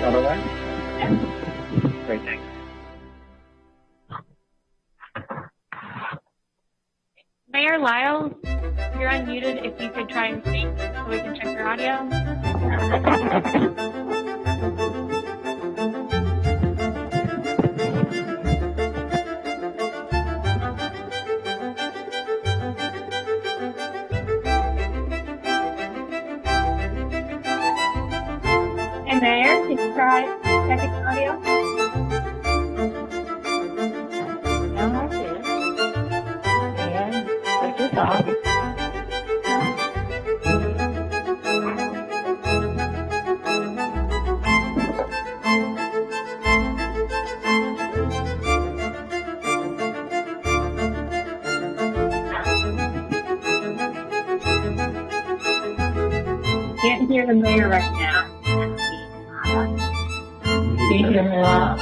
Auto that? Great, thanks. Mayor Lyles, you're unmuted. If you could try and speak so we can check your audio. And Mayor, can you try checking your audio? Can't hear the mayor right now. Can you hear me now?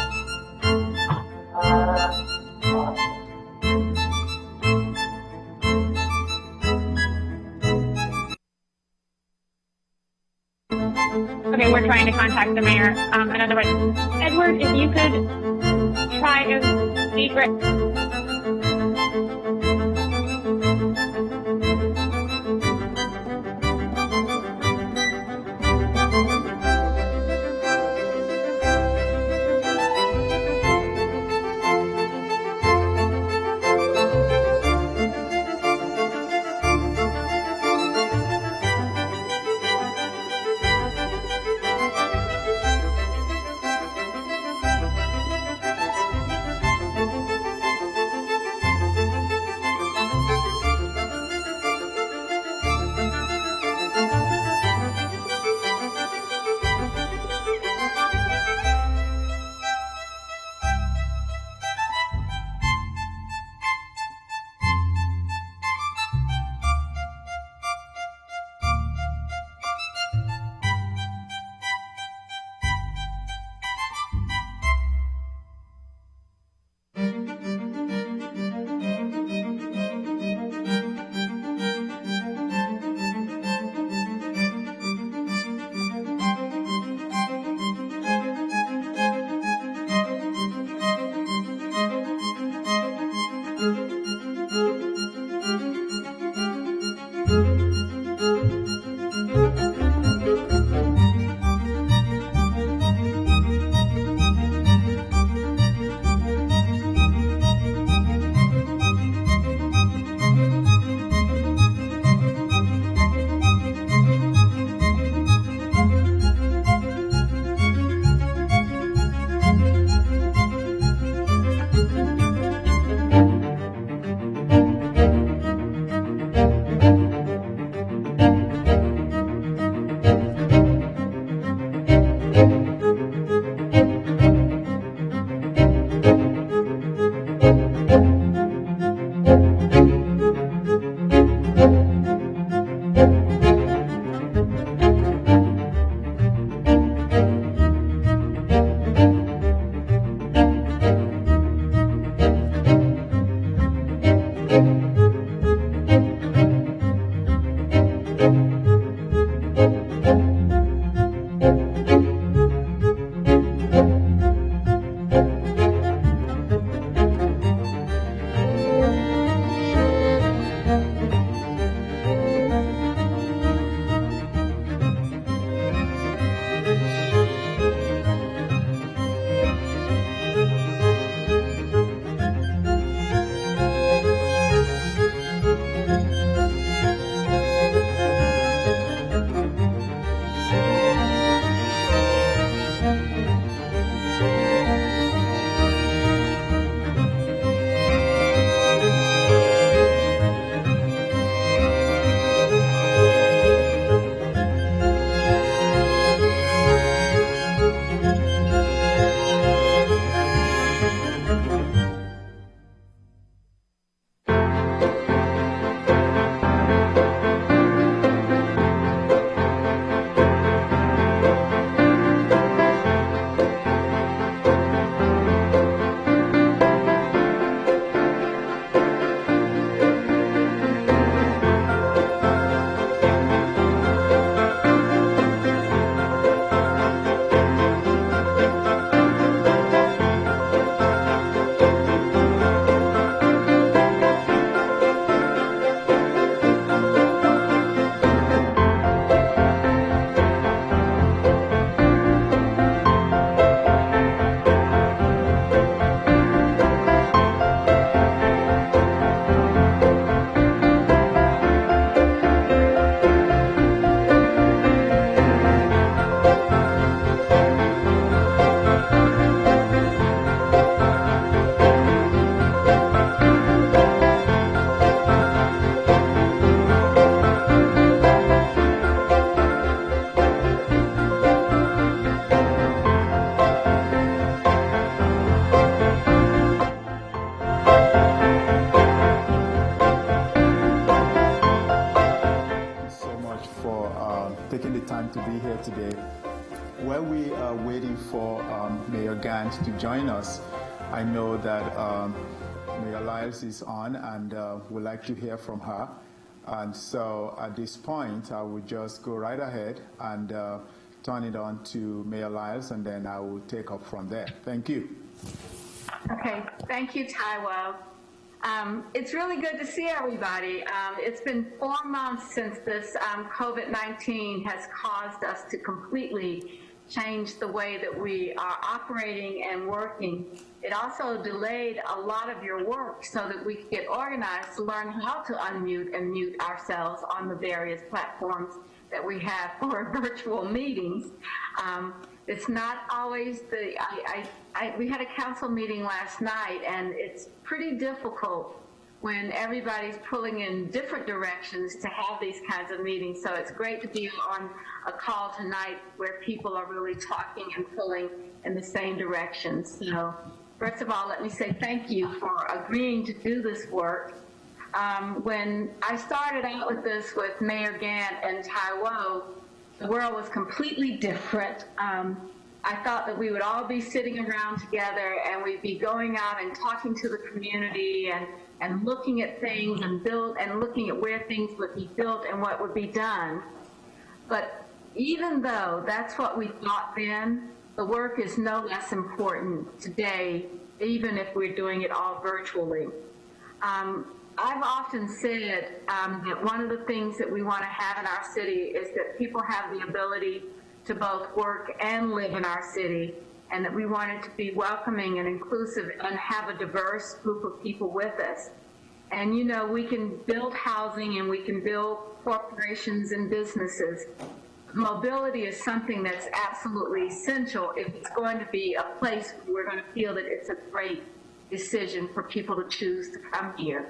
Okay, we're trying to contact the mayor. In other words, Edward, if you could try and speak right. we are waiting for Mayor Gant to join us, I know that Mayor Lyles is on and would like to hear from her. And so at this point, I will just go right ahead and turn it on to Mayor Lyles, and then I will take up from there. Thank you. Okay, thank you, Taiwo. It's really good to see everybody. It's been 4 months since this COVID-19 has caused us to completely change the way that we are operating and working. It also delayed a lot of your work so that we could get organized to learn how to unmute and mute ourselves on the various platforms that we have for virtual meetings. It's not always we had a council meeting last night, and it's pretty difficult when everybody's pulling in different directions to have these kinds of meetings. So it's great to be on a call tonight where people are really talking and pulling in the same direction. So first of all, let me say thank you for agreeing to do this work. When I started out with this with Mayor Gant and Taiwo, the world was completely different. I thought that we would all be sitting around together and we'd be going out and talking to the community and looking at things and looking at where things would be built and what would be done. But even though that's what we thought then, the work is no less important today, even if we're doing it all virtually. I've often said that one of the things that we want to have in our city is that people have the ability to both work and live in our city, and that we want it to be welcoming and inclusive and have a diverse group of people with us. And you know, we can build housing and we can build corporations and businesses. Mobility is something that's absolutely essential if it's going to be a place where we're going to feel that it's a great decision for people to choose to come here.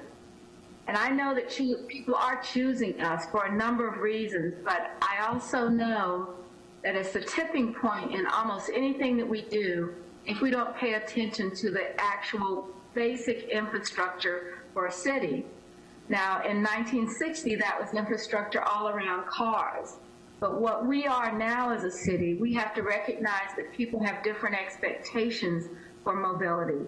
And I know that people are choosing us for a number of reasons, but I also know that it's the tipping point in almost anything that we do if we don't pay attention to the actual basic infrastructure for a city. Now, in 1960, that was infrastructure all around cars. But what we are now as a city, we have to recognize that people have different expectations for mobility.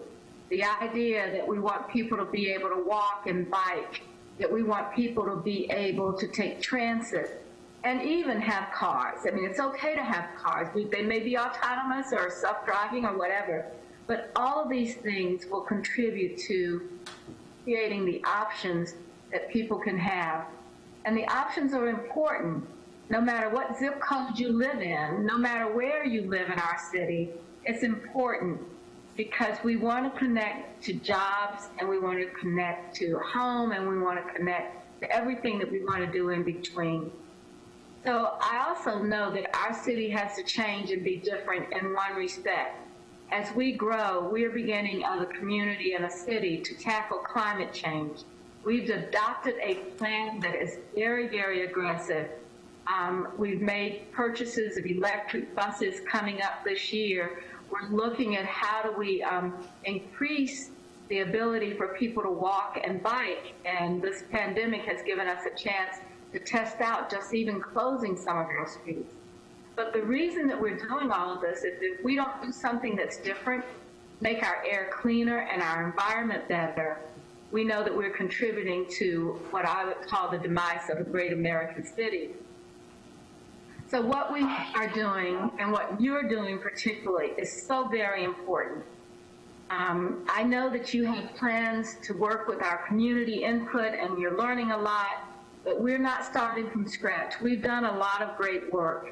The idea that we want people to be able to walk and bike, that we want people to be able to take transit, and even have cars. I mean, it's okay to have cars. They may be autonomous or self-driving or whatever, but all of these things will contribute to creating the options that people can have. And the options are important. No matter what zip code you live in, no matter where you live in our city, it's important because we want to connect to jobs and we want to connect to home and we want to connect to everything that we want to do in between. So I also know that our city has to change and be different in one respect. As we grow, we are beginning as a community and a city to tackle climate change. We've adopted a plan that is very, very aggressive. We've made purchases of electric buses coming up this year. We're looking at how do we increase the ability for people to walk and bike, and this pandemic has given us a chance to test out just even closing some of our streets. But the reason that we're doing all of this is if we don't do something that's different, make our air cleaner and our environment better, we know that we're contributing to what I would call the demise of a great American city. So what we are doing and what you're doing particularly is so very important. I know that you have plans to work with our community input and you're learning a lot, but we're not starting from scratch. We've done a lot of great work.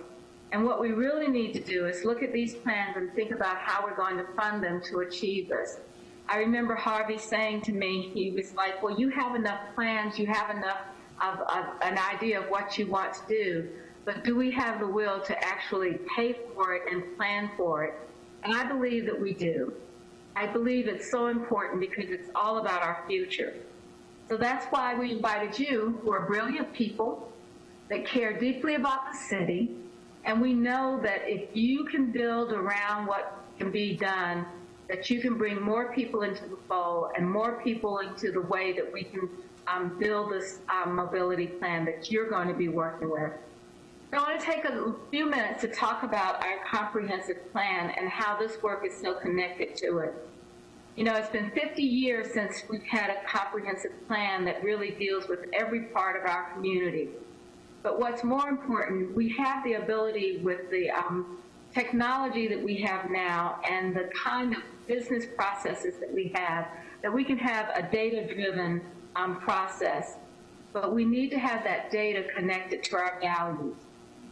And what we really need to do is look at these plans and think about how we're going to fund them to achieve this. I remember Harvey saying to me, he was like, well, you have enough plans, you have enough of an idea of what you want to do, but do we have the will to actually pay for it and plan for it? And I believe that we do. I believe it's so important because it's all about our future. So that's why we invited you, who are brilliant people that care deeply about the city. And we know that if you can build around what can be done, that you can bring more people into the fold and more people into the way that we can build this mobility plan that you're going to be working with. I want to take a few minutes to talk about our comprehensive plan and how this work is so connected to it. You know, it's been 50 years since we've had a comprehensive plan that really deals with every part of our community. But what's more important, we have the ability with the technology that we have now and the kind of business processes that we have, that we can have a data-driven process. But we need to have that data connected to our values.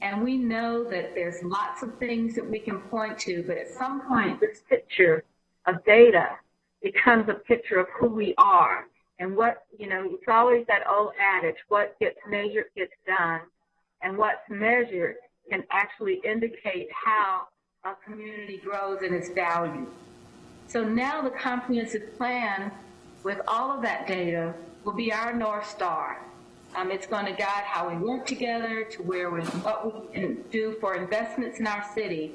And we know that there's lots of things that we can point to, but at some point, this picture of data becomes a picture of who we are. And what, you know, it's always that old adage, what gets measured gets done, and what's measured can actually indicate how a community grows in its values. So now the comprehensive plan, with all of that data, will be our North Star. It's going to guide how we work together, to what we can do for investments in our city.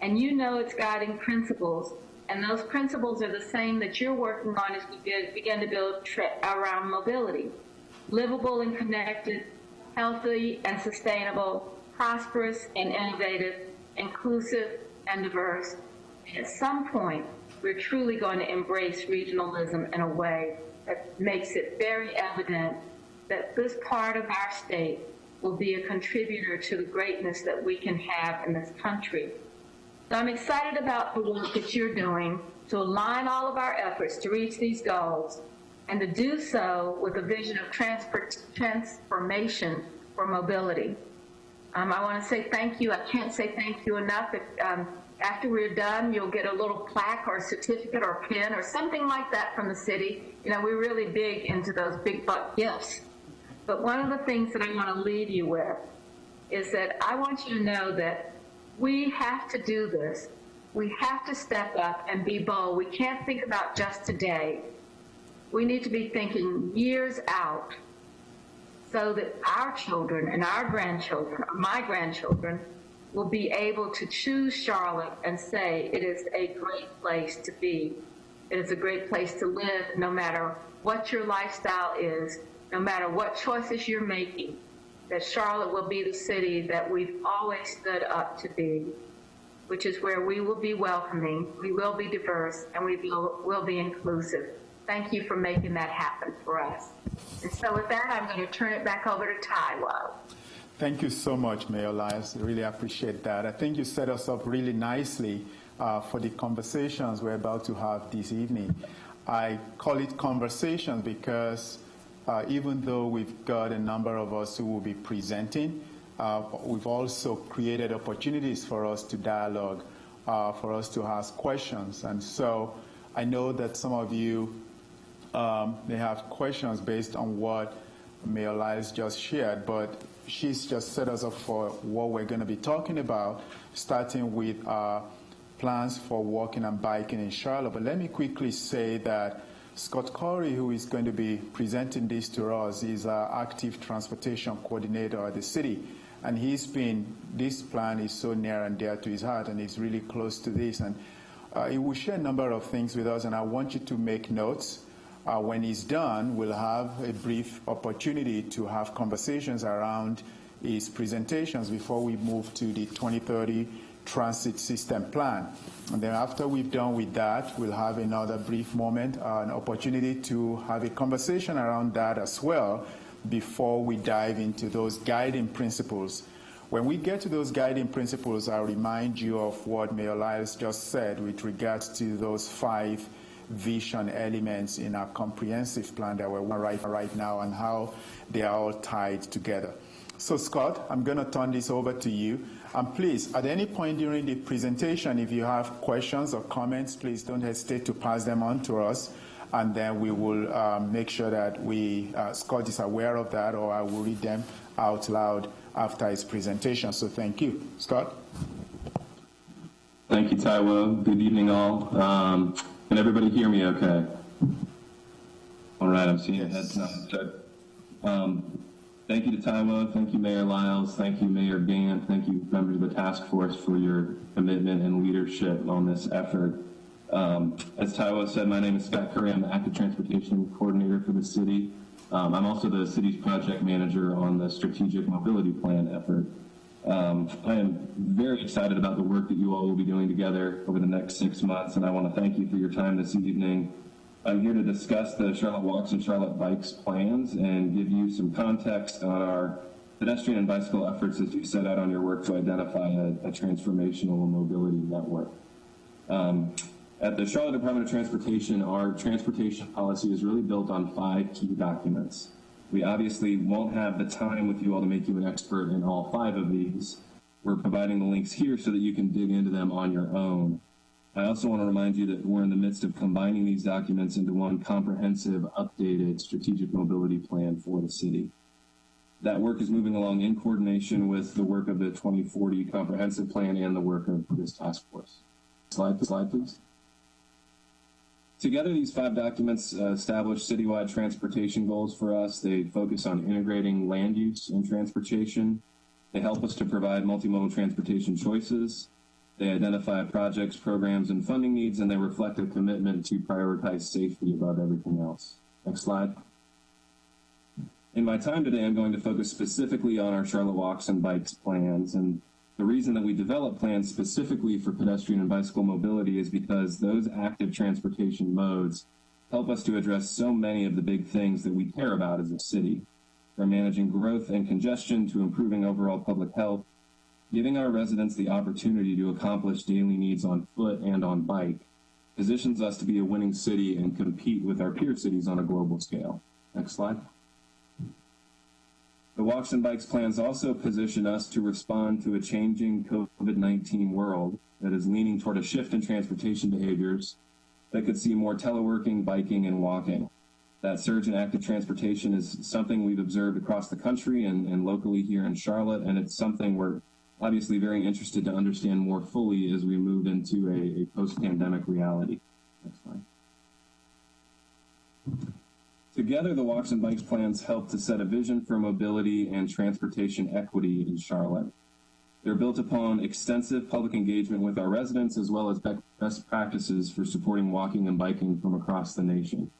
And you know it's guiding principles, and those principles are the same that you're working on as we begin to build around mobility. Livable and connected, healthy and sustainable, prosperous and innovative, inclusive and diverse. And at some point, we're truly going to embrace regionalism in a way that makes it very evident that this part of our state will be a contributor to the greatness that we can have in this country. So I'm excited about the work that you're doing to align all of our efforts to reach these goals, and to do so with a vision of transformation for mobility. I want to say thank you. I can't say thank you enough. If, after we're done, you'll get a little plaque or a certificate or a pin or something like that from the city. You know, we're really big into those big buck gifts. But one of the things that I want to leave you with is that I want you to know that we have to do this. We have to step up and be bold. We can't think about just today. We need to be thinking years out so that our children and our grandchildren, my grandchildren, will be able to choose Charlotte and say it is a great place to be. It is a great place to live, no matter what your lifestyle is, no matter what choices you're making, that Charlotte will be the city that we've always stood up to be, which is where we will be welcoming, we will be diverse, and we will be inclusive. Thank you for making that happen for us. And so with that, I'm going to turn it back over to Taiwo. Thank you so much, Mayor Lyles. Really appreciate that. I think you set us up really nicely for the conversations we're about to have this evening. I call it conversations because even though we've got a number of us who will be presenting, we've also created opportunities for us to dialogue, for us to ask questions. And so I know that some of you may have questions based on what Mayor Lyles just shared, but she's just set us up for what we're going to be talking about, starting with plans for walking and biking in Charlotte. But let me quickly say that Scott Corey, who is going to be presenting this to us, is our active transportation coordinator at the city. And this plan is so near and dear to his heart, and he's really close to this. And he will share a number of things with us, and I want you to make notes. When he's done, we'll have a brief opportunity to have conversations around his presentations before we move to the 2030 transit system plan. And then after we've done with that, we'll have another brief moment, an opportunity to have a conversation around that as well before we dive into those guiding principles. When we get to those guiding principles, I'll remind you of what Mayor Lyles just said with regards to those 5 vision elements in our comprehensive plan that we're right now and how they are all tied together. So Scott, I'm going to turn this over to you. And please, at any point during the presentation, if you have questions or comments, please don't hesitate to pass them on to us. And then we will make sure that Scott is aware of that, or I will read them out loud after his presentation. So thank you. Scott? Thank you, Taiwo. Good evening, all. Can everybody hear me okay? All right, I'm seeing heads nod. Thank you to Taiwo. Thank you, Mayor Lyles. Thank you, Mayor Gant. Thank you, members of the task force, for your commitment and leadership on this effort. As Taiwo said, my name is Scott Curry. I'm the active transportation coordinator for the city. I'm also the city's project manager on the strategic mobility plan effort. I am very excited about the work that you all will be doing together over the next 6 months, and I want to thank you for your time this evening. I'm here to discuss the Charlotte Walks and Charlotte Bikes plans and give you some context on our pedestrian and bicycle efforts as you set out on your work to identify a transformational mobility network. At the Charlotte Department of Transportation, our transportation policy is really built on 5 key documents. We obviously won't have the time with you all to make you an expert in all 5 of these. We're providing the links here so that you can dig into them on your own. I also want to remind you that we're in the midst of combining these documents into one comprehensive, updated strategic mobility plan for the city. That work is moving along in coordination with the work of the 2040 comprehensive plan and the work of this task force. Slide, please. Together, these 5 documents establish citywide transportation goals for us. They focus on integrating land use and transportation. They help us to provide multimodal transportation choices. They identify projects, programs, and funding needs, and they reflect a commitment to prioritize safety above everything else. Next slide. In my time today, I'm going to focus specifically on our Charlotte Walks and Bikes plans, and the reason that we develop plans specifically for pedestrian and bicycle mobility is because those active transportation modes help us to address so many of the big things that we care about as a city, from managing growth and congestion to improving overall public health. Giving our residents the opportunity to accomplish daily needs on foot and on bike positions us to be a winning city and compete with our peer cities on a global scale. Next slide. The Walks and Bikes plans also position us to respond to a changing COVID-19 world that is leaning toward a shift in transportation behaviors that could see more teleworking, biking, and walking. That surge in active transportation is something we've observed across the country and locally here in Charlotte, and it's something we're obviously very interested to understand more fully as we move into a post-pandemic reality. Next slide. Together, the Walks and Bikes plans help to set a vision for mobility and transportation equity in Charlotte. They're built upon extensive public engagement with our residents as well as best practices for supporting walking and biking from across the nation.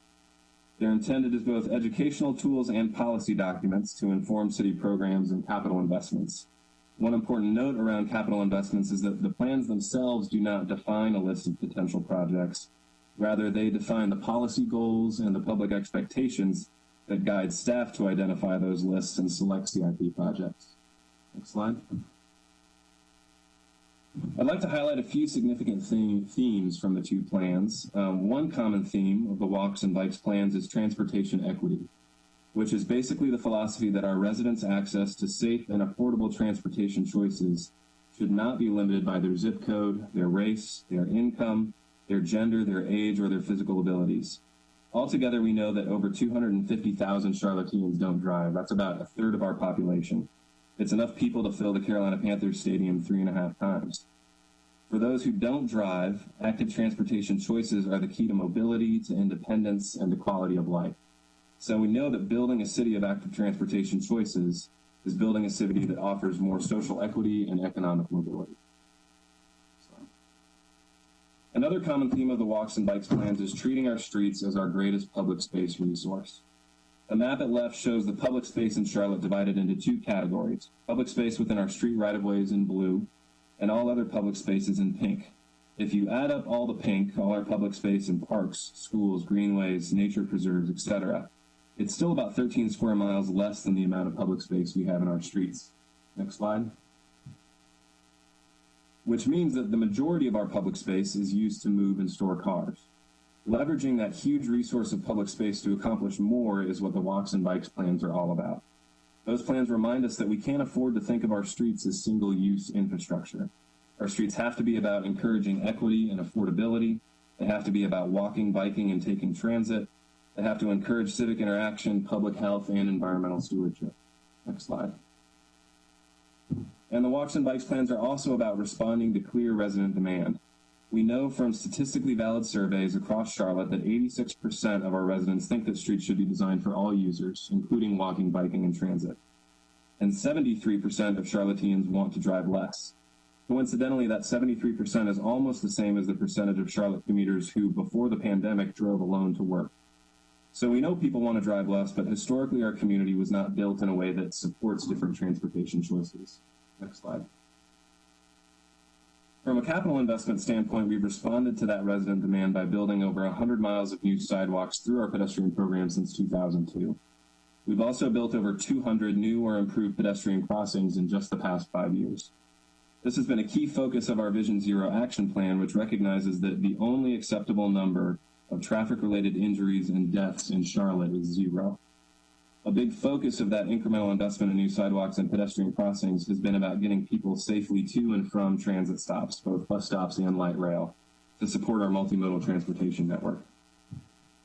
They're intended as both educational tools and policy documents to inform city programs and capital investments. One important note around capital investments is that the plans themselves do not define a list of potential projects. Rather, they define the policy goals and the public expectations that guide staff to identify those lists and select CIP projects. Next slide. I'd like to highlight a few significant themes from the 2 plans. One common theme of the Walks and Bikes plans is transportation equity, which is basically the philosophy that our residents' access to safe and affordable transportation choices should not be limited by their zip code, their race, their income, their gender, their age, or their physical abilities. Altogether, we know that over 250,000 Charlotteans don't drive. That's about 1/3 of our population. It's enough people to fill the Carolina Panthers Stadium 3.5 times. For those who don't drive, active transportation choices are the key to mobility, to independence, and to quality of life. So we know that building a city of active transportation choices is building a city that offers more social equity and economic mobility. Another common theme of the Walks and Bikes plans is treating our streets as our greatest public space resource. The map at left shows the public space in Charlotte divided into 2 categories: public space within our street right-of-ways in blue, and all other public spaces in pink. If you add up all the pink, all our public space in parks, schools, greenways, nature preserves, etc., it's still about 13 square miles less than the amount of public space we have in our streets. Next slide. Which means that the majority of our public space is used to move and store cars. Leveraging that huge resource of public space to accomplish more is what the Walks and Bikes plans are all about. Those plans remind us that we can't afford to think of our streets as single-use infrastructure. Our streets have to be about encouraging equity and affordability. They have to be about walking, biking, and taking transit. They have to encourage civic interaction, public health, and environmental stewardship. Next slide. And the Walks and Bikes plans are also about responding to clear resident demand. We know from statistically valid surveys across Charlotte that 86% of our residents think that streets should be designed for all users, including walking, biking, and transit. And 73% of Charlotteans want to drive less. Coincidentally, that 73% is almost the same as the percentage of Charlotte commuters who, before the pandemic, drove alone to work. So we know people want to drive less, but historically our community was not built in a way that supports different transportation choices. Next slide. From a capital investment standpoint, we've responded to that resident demand by building over 100 miles of new sidewalks through our pedestrian program since 2002. We've also built over 200 new or improved pedestrian crossings in just the past 5 years. This has been a key focus of our Vision Zero action plan, which recognizes that the only acceptable number of traffic-related injuries and deaths in Charlotte is 0. A big focus of that incremental investment in new sidewalks and pedestrian crossings has been about getting people safely to and from transit stops, both bus stops and light rail, to support our multimodal transportation network.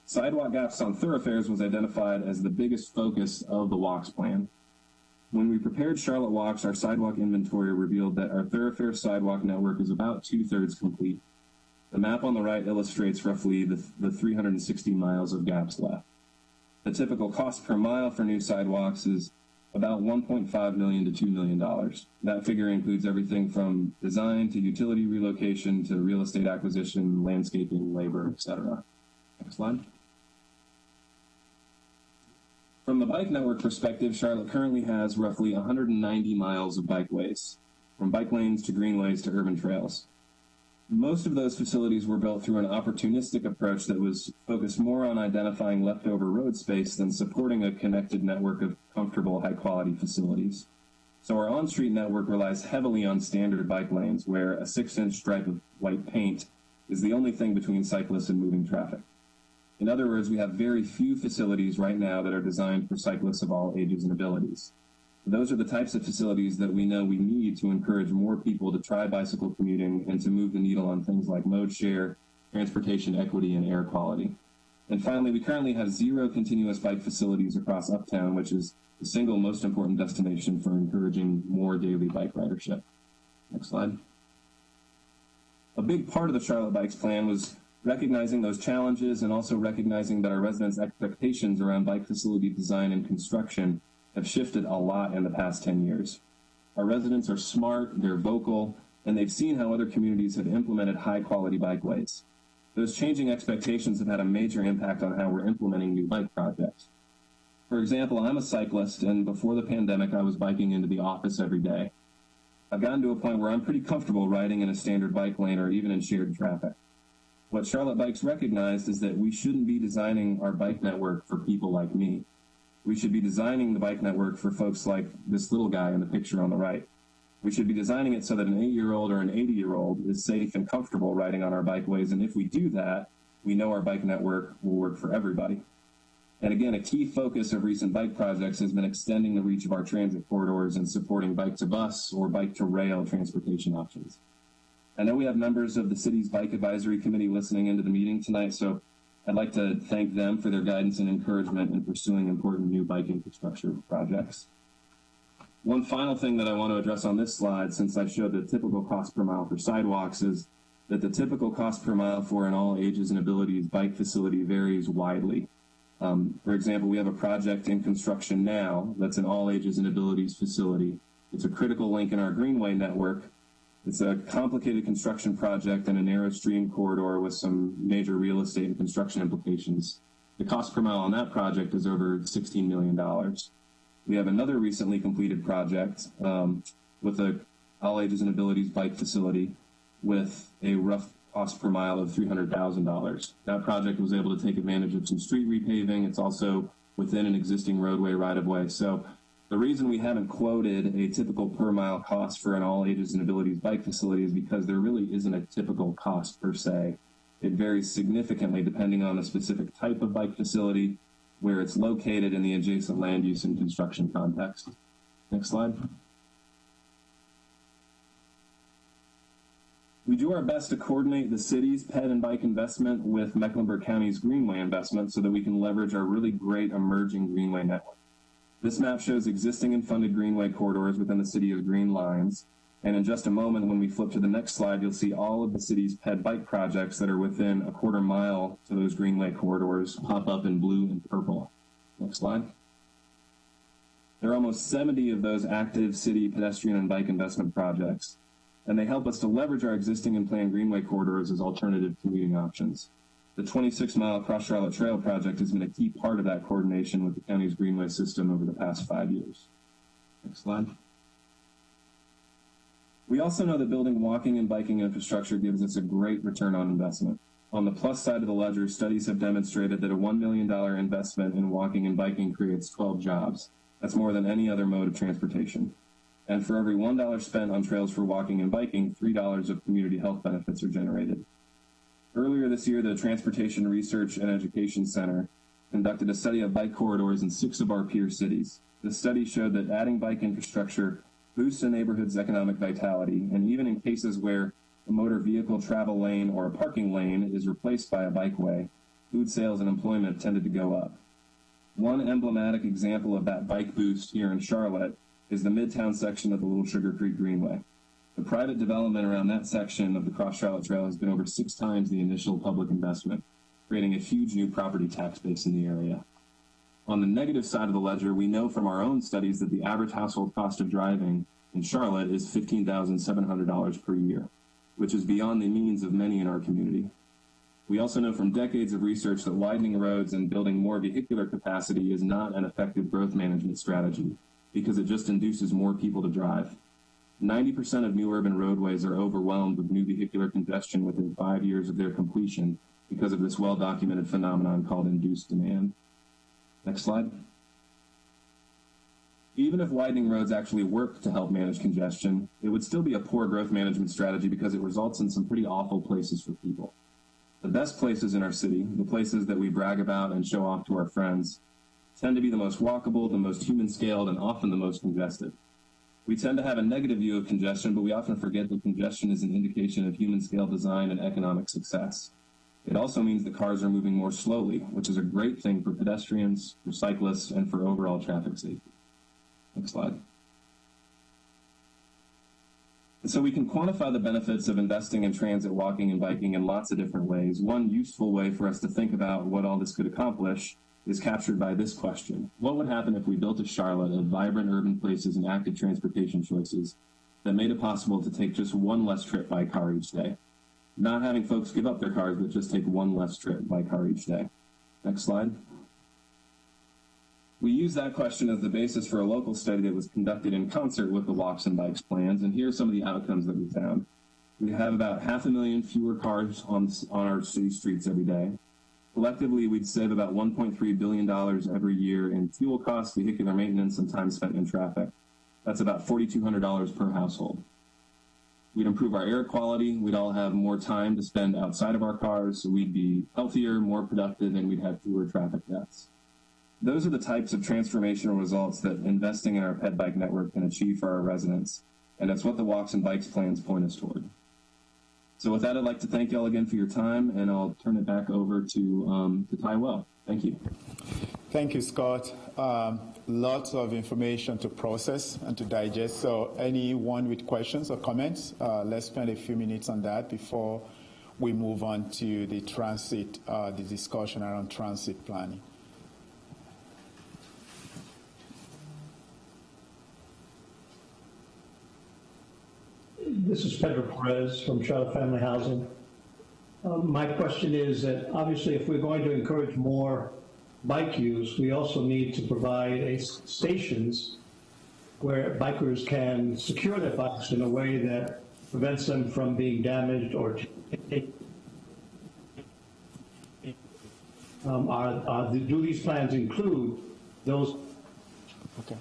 Sidewalk gaps on thoroughfares was identified as the biggest focus of the WALKS plan. When we prepared Charlotte WALKS, our sidewalk inventory revealed that our thoroughfare sidewalk network is about 2/3 complete. The map on the right illustrates roughly the 360 miles of gaps left. The typical cost per mile for new sidewalks is about $1.5 million to $2 million. That figure includes everything from design to utility relocation to real estate acquisition, landscaping, labor, etc. Next slide. From the bike network perspective, Charlotte currently has roughly 190 miles of bikeways, from bike lanes to greenways to urban trails. Most of those facilities were built through an opportunistic approach that was focused more on identifying leftover road space than supporting a connected network of comfortable, high-quality facilities. So our on-street network relies heavily on standard bike lanes, where a 6-inch stripe of white paint is the only thing between cyclists and moving traffic. In other words, we have very few facilities right now that are designed for cyclists of all ages and abilities. Those are the types of facilities that we know we need to encourage more people to try bicycle commuting and to move the needle on things like mode share, transportation equity, and air quality. And finally, we currently have 0 continuous bike facilities across Uptown, which is the single most important destination for encouraging more daily bike ridership. Next slide. A big part of the Charlotte Bikes plan was recognizing those challenges and also recognizing that our residents' expectations around bike facility design and construction have shifted a lot in the past 10 years. Our residents are smart, they're vocal, and they've seen how other communities have implemented high-quality bikeways. Those changing expectations have had a major impact on how we're implementing new bike projects. For example, I'm a cyclist, and before the pandemic, I was biking into the office every day. I've gotten to a point where I'm pretty comfortable riding in a standard bike lane or even in shared traffic. What Charlotte Bikes recognized is that we shouldn't be designing our bike network for people like me. We should be designing the bike network for folks like this little guy in the picture on the right. We should be designing it so that an 8-year-old or an 80-year-old is safe and comfortable riding on our bikeways, and if we do that, we know our bike network will work for everybody. And again, a key focus of recent bike projects has been extending the reach of our transit corridors and supporting bike-to-bus or bike-to-rail transportation options. I know we have members of the city's Bike Advisory Committee listening into the meeting tonight, so I'd like to thank them for their guidance and encouragement in pursuing important new bike infrastructure projects. One final thing that I want to address on this slide, since I showed the typical cost per mile for sidewalks, is that the typical cost per mile for an all ages and abilities bike facility varies widely. For example, we have a project in construction now that's an all ages and abilities facility. It's a critical link in our greenway network. It's a complicated construction project in a narrow stream corridor with some major real estate and construction implications. The cost per mile on that project is over $16 million. We have another recently completed project with a all ages and abilities bike facility with a rough cost per mile of $300,000. That project was able to take advantage of some street repaving. It's also within an existing roadway right-of-way. So the reason we haven't quoted a typical per mile cost for an all ages and abilities bike facility is because there really isn't a typical cost per se. It varies significantly depending on the specific type of bike facility, where it's located in the adjacent land use and construction context. Next slide. We do our best to coordinate the city's ped and bike investment with Mecklenburg County's greenway investment so that we can leverage our really great emerging greenway network. This map shows existing and funded greenway corridors within the city of green lines. And in just a moment, when we flip to the next slide, you'll see all of the city's ped bike projects that are within a quarter mile to those greenway corridors pop up in blue and purple. Next slide. There are almost 70 of those active city pedestrian and bike investment projects, and they help us to leverage our existing and planned greenway corridors as alternative commuting options. The 26-mile Cross Charlotte Trail project has been a key part of that coordination with the county's greenway system over the past 5 years. Next slide. We also know that building walking and biking infrastructure gives us a great return on investment. On the plus side of the ledger, studies have demonstrated that a $1 million investment in walking and biking creates 12 jobs. That's more than any other mode of transportation. And for every $1 spent on trails for walking and biking, $3 of community health benefits are generated. Earlier this year, the Transportation Research and Education Center conducted a study of bike corridors in 6 of our peer cities. The study showed that adding bike infrastructure boosts a neighborhood's economic vitality, and even in cases where a motor vehicle travel lane or a parking lane is replaced by a bikeway, food sales and employment tended to go up. One emblematic example of that bike boost here in Charlotte is the Midtown section of the Little Sugar Creek Greenway. The private development around that section of the Cross Charlotte Trail has been over 6 times the initial public investment, creating a huge new property tax base in the area. On the negative side of the ledger, we know from our own studies that the average household cost of driving in Charlotte is $15,700 per year, which is beyond the means of many in our community. We also know from decades of research that widening roads and building more vehicular capacity is not an effective growth management strategy because it just induces more people to drive. 90% of new urban roadways are overwhelmed with new vehicular congestion within 5 years of their completion because of this well-documented phenomenon called induced demand. Next slide. Even if widening roads actually work to help manage congestion, it would still be a poor growth management strategy because it results in some pretty awful places for people. The best places in our city, the places that we brag about and show off to our friends, tend to be the most walkable, the most human-scaled, and often the most congested. We tend to have a negative view of congestion, but we often forget that congestion is an indication of human-scale design and economic success. It also means that cars are moving more slowly, which is a great thing for pedestrians, for cyclists, and for overall traffic safety. Next slide. And so we can quantify the benefits of investing in transit, walking, and biking in lots of different ways. One useful way for us to think about what all this could accomplish is captured by this question. What would happen if we built a Charlotte of vibrant urban places and active transportation choices that made it possible to take just one less trip by car each day? Not having folks give up their cars, but just take one less trip by car each day. Next slide. We use that question as the basis for a local study that was conducted in concert with the Walks and Bikes plans, and here are some of the outcomes that we found. We have about 500,000 fewer cars on our city streets every day. Collectively, we'd save about $1.3 billion every year in fuel costs, vehicular maintenance, and time spent in traffic. That's about $4,200 per household. We'd improve our air quality. We'd all have more time to spend outside of our cars, so we'd be healthier, more productive, and we'd have fewer traffic deaths. Those are the types of transformational results that investing in our ped bike network can achieve for our residents, and that's what the Walks and Bikes plans point us toward. So with that, I'd like to thank you all again for your time, and I'll turn it back over to Ty Well. Thank you. Thank you, Scott. Lots of information to process and to digest. So anyone with questions or comments, let's spend a few minutes on that before we move on to the transit, the discussion around transit planning. This is Pedro Perez from Charlotte Family Housing. My question is that obviously if we're going to encourage more bike use, we also need to provide stations where bikers can secure their bikes in a way that prevents them from being damaged or do these plans include those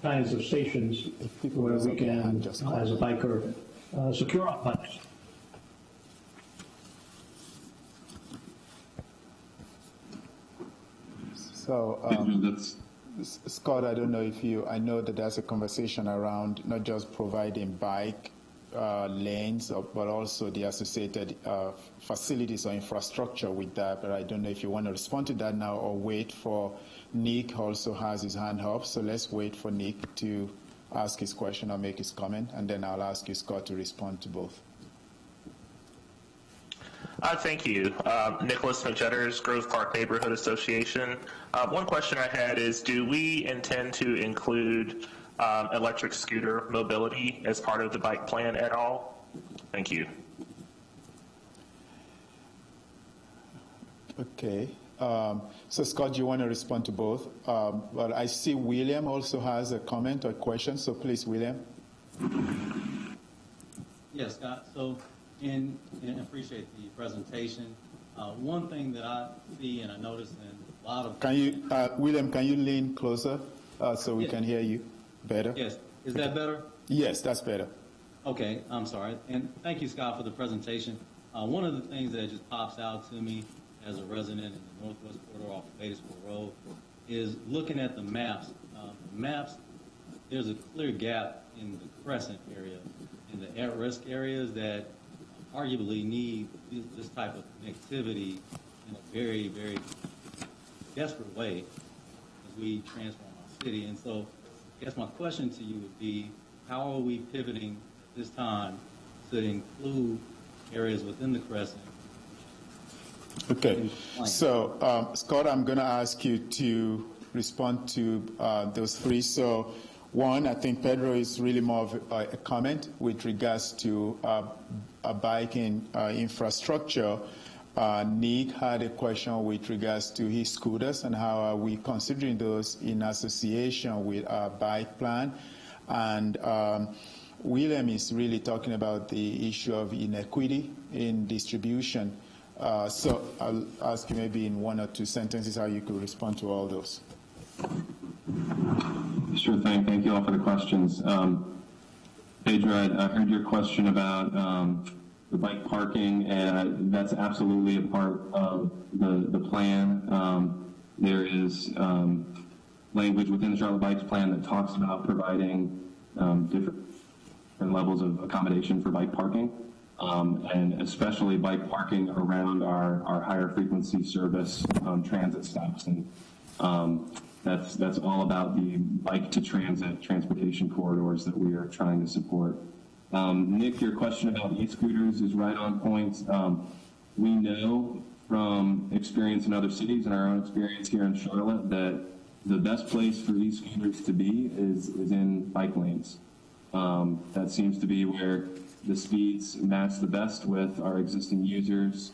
kinds of stations where we can, as a biker, secure our bikes? So, Scott, I don't know if I know that there's a conversation around not just providing bike lanes, but also the associated facilities or infrastructure with that, but I don't know if you want to respond to that now or wait for Nick also has his hand up, so let's wait for Nick to ask his question or make his comment, and then I'll ask you, Scott, to respond to both. Thank you. Nicholas McJetters, Grove Park Neighborhood Association. One question I had is, do we intend to include electric scooter mobility as part of the bike plan at all? Thank you. Okay. So, Scott, do you want to respond to both? But I see William also has a comment or question, so please, William. Yes, Scott. So, and appreciate the presentation. One thing that I see and I notice in a lot of Can you, William, can you lean closer so we Yes. can hear you better? yes, is that better? Yes, that's better. Okay, I'm sorry. And thank you, Scott, for the presentation. One of the things that just pops out to me as a resident in the Northwest Corridor off of Batesville Road is looking at the maps. There's a clear gap in the Crescent area, in the at-risk areas that arguably need this type of connectivity in a very, very desperate way as we transform our city. And so I guess my question to you would be, how are we pivoting at this time to include areas within the Crescent? Okay. So, Scott, I'm going to ask you to respond to those three. So, one, I think Pedro is really more of a comment with regards to a biking infrastructure. Nick had a question with regards to his scooters and how are we considering those in association with our bike plan. And William is really talking about the issue of inequity in distribution. So I'll ask you maybe in one or two sentences how you could respond to all those. Sure thing. Thank you all for the questions. Pedro, I heard your question about the bike parking, and that's absolutely a part of the plan. There is language within the Charlotte Bikes plan that talks about providing different levels of accommodation for bike parking, and especially bike parking around our higher frequency service transit stops. And that's all about the bike to transit transportation corridors that we are trying to support. Nick, your question about e-scooters is right on point. We know from experience in other cities and our own experience here in Charlotte that the best place for e-scooters to be is in bike lanes. That seems to be where the speeds match the best with our existing users.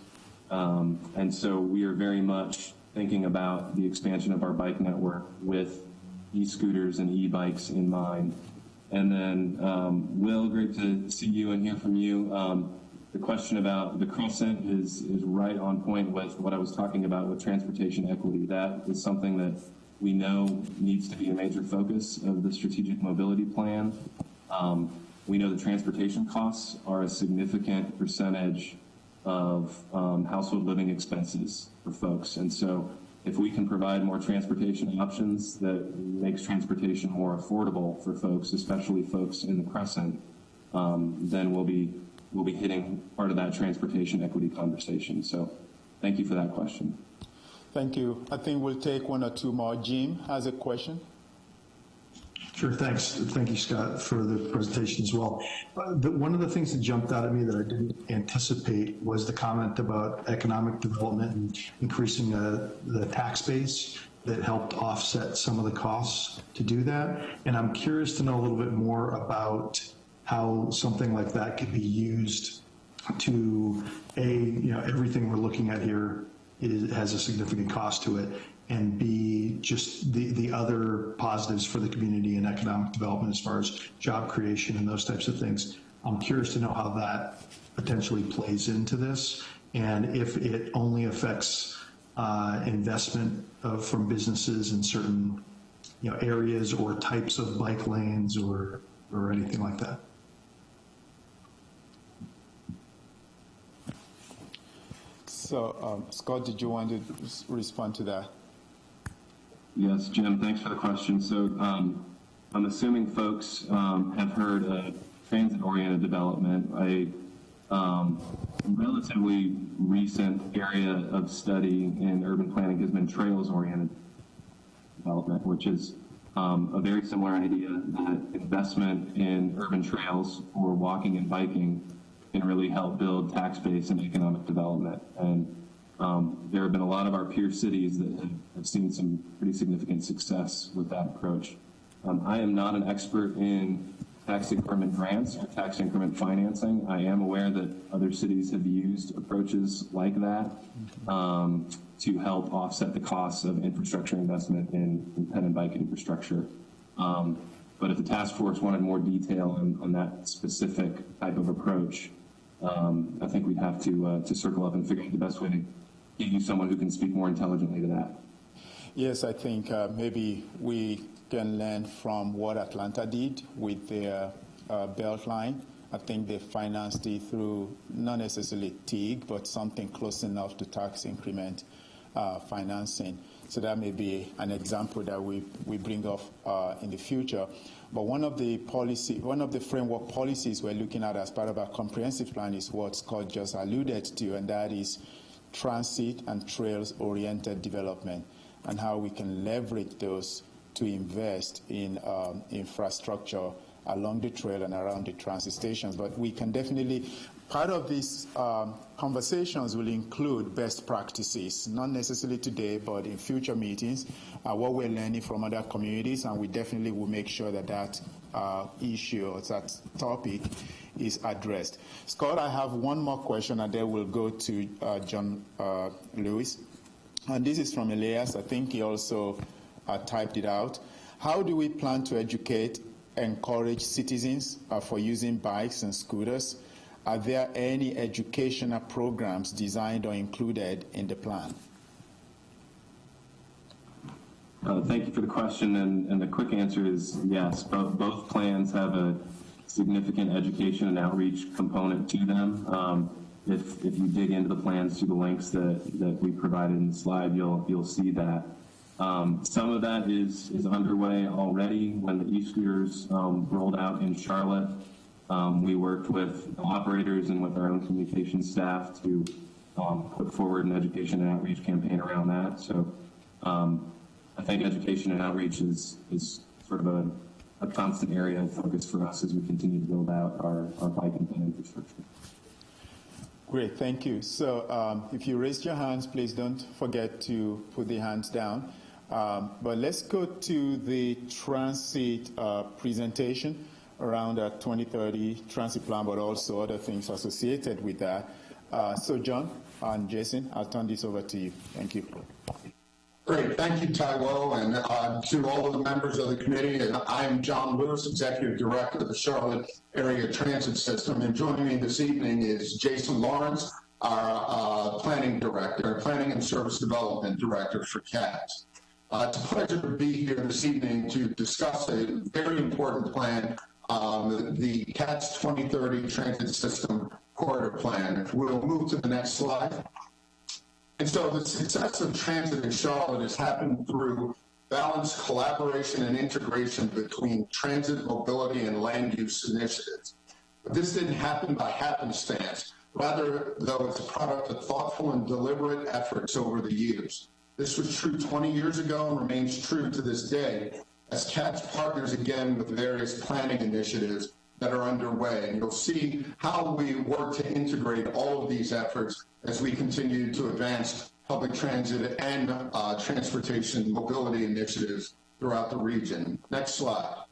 And so we are very much thinking about the expansion of our bike network with e-scooters and e-bikes in mind. And then, Will, great to see you and hear from you. The question about the Crescent is right on point with what I was talking about with transportation equity. That is something that we know needs to be a major focus of the strategic mobility plan. We know that transportation costs are a significant percentage of household living expenses for folks. And so if we can provide more transportation options that makes transportation more affordable for folks, especially folks in the Crescent, then we'll be hitting part of that transportation equity conversation. So thank you for that question. Thank you. I think we'll take one or two more. Jim has a question. Sure, thanks. Thank you, Scott, for the presentation as well. One of the things that jumped out at me that I didn't anticipate was the comment about economic development and increasing the tax base that helped offset some of the costs to do that. And I'm curious to know a little bit more about how something like that could be used to, everything we're looking at here has a significant cost to it, and B, just the other positives for the community and economic development as far as job creation and those types of things. I'm curious to know how that potentially plays into this, and if it only affects investment from businesses in certain areas or types of bike lanes or anything like that. So, Scott, did you want to respond to that? Yes, Jim, thanks for the question. So I'm assuming folks have heard of transit-oriented development, a relatively recent area of study in urban planning has been trails-oriented development, which is a very similar idea that investment in urban trails for walking and biking can really help build tax base and economic development. And there have been a lot of our peer cities that have seen some pretty significant success with that approach. I am not an expert in tax increment grants or tax increment financing. I am aware that other cities have used approaches like that to help offset the costs of infrastructure investment in ped and bike infrastructure. But if the task force wanted more detail on that specific type of approach, I think we'd have to circle up and figure out the best way to give you someone who can speak more intelligently to that. Yes, I think maybe we can learn from what Atlanta did with their Beltline. I think they financed it through not necessarily TIG, but something close enough to tax increment financing. So that may be an example that we bring up in the future. But one of the framework policies we're looking at as part of our comprehensive plan is what Scott just alluded to, and that is transit and trails-oriented development, and how we can leverage those to invest in infrastructure along the trail and around the transit stations. But we can definitely, part of these conversations will include best practices, not necessarily today, but in future meetings, what we're learning from other communities, and we definitely will make sure that that issue or that topic is addressed. Scott, I have one more question, and then we'll go to John Lewis. And this is from Elias. I think he also typed it out. How do we plan to educate, encourage citizens for using bikes and scooters? Are there any educational programs designed or included in the plan? Thank you for the question, and the quick answer is yes. Both plans have a significant education and outreach component to them. If you dig into the plans through the links that we provided in the slide, you'll see that. Some of that is underway already. When the e-scooters rolled out in Charlotte, we worked with operators and with our own communications staff to put forward an education and outreach campaign around that. So I think education and outreach is sort of a constant area of focus for us as we continue to build out our bike and plan infrastructure. Great, thank you. So if you raised your hands, please don't forget to put the hands down. But let's go to the transit presentation around the 2030 transit plan, but also other things associated with that. So John and Jason, I'll turn this over to you. Thank you. Great, thank you, Taiwo, and to all of the members of the committee. And I'm John Lewis, Executive Director of the Charlotte Area Transit System, and joining me this evening is Jason Lawrence, our Planning Director, Planning and Service Development Director for CATS. It's a pleasure to be here this evening to discuss a very important plan, the CATS 2030 Transit System Corridor Plan. We'll move to the next slide. And so the success of transit in Charlotte has happened through balanced collaboration and integration between transit, mobility, and land use initiatives. But this didn't happen by happenstance. Rather, though, it's a product of thoughtful and deliberate efforts over the years. This was true 20 years ago and remains true to this day as CATS partners again with various planning initiatives that are underway. And you'll see how we work to integrate all of these efforts as we continue to advance public transit and transportation mobility initiatives throughout the region. Next slide.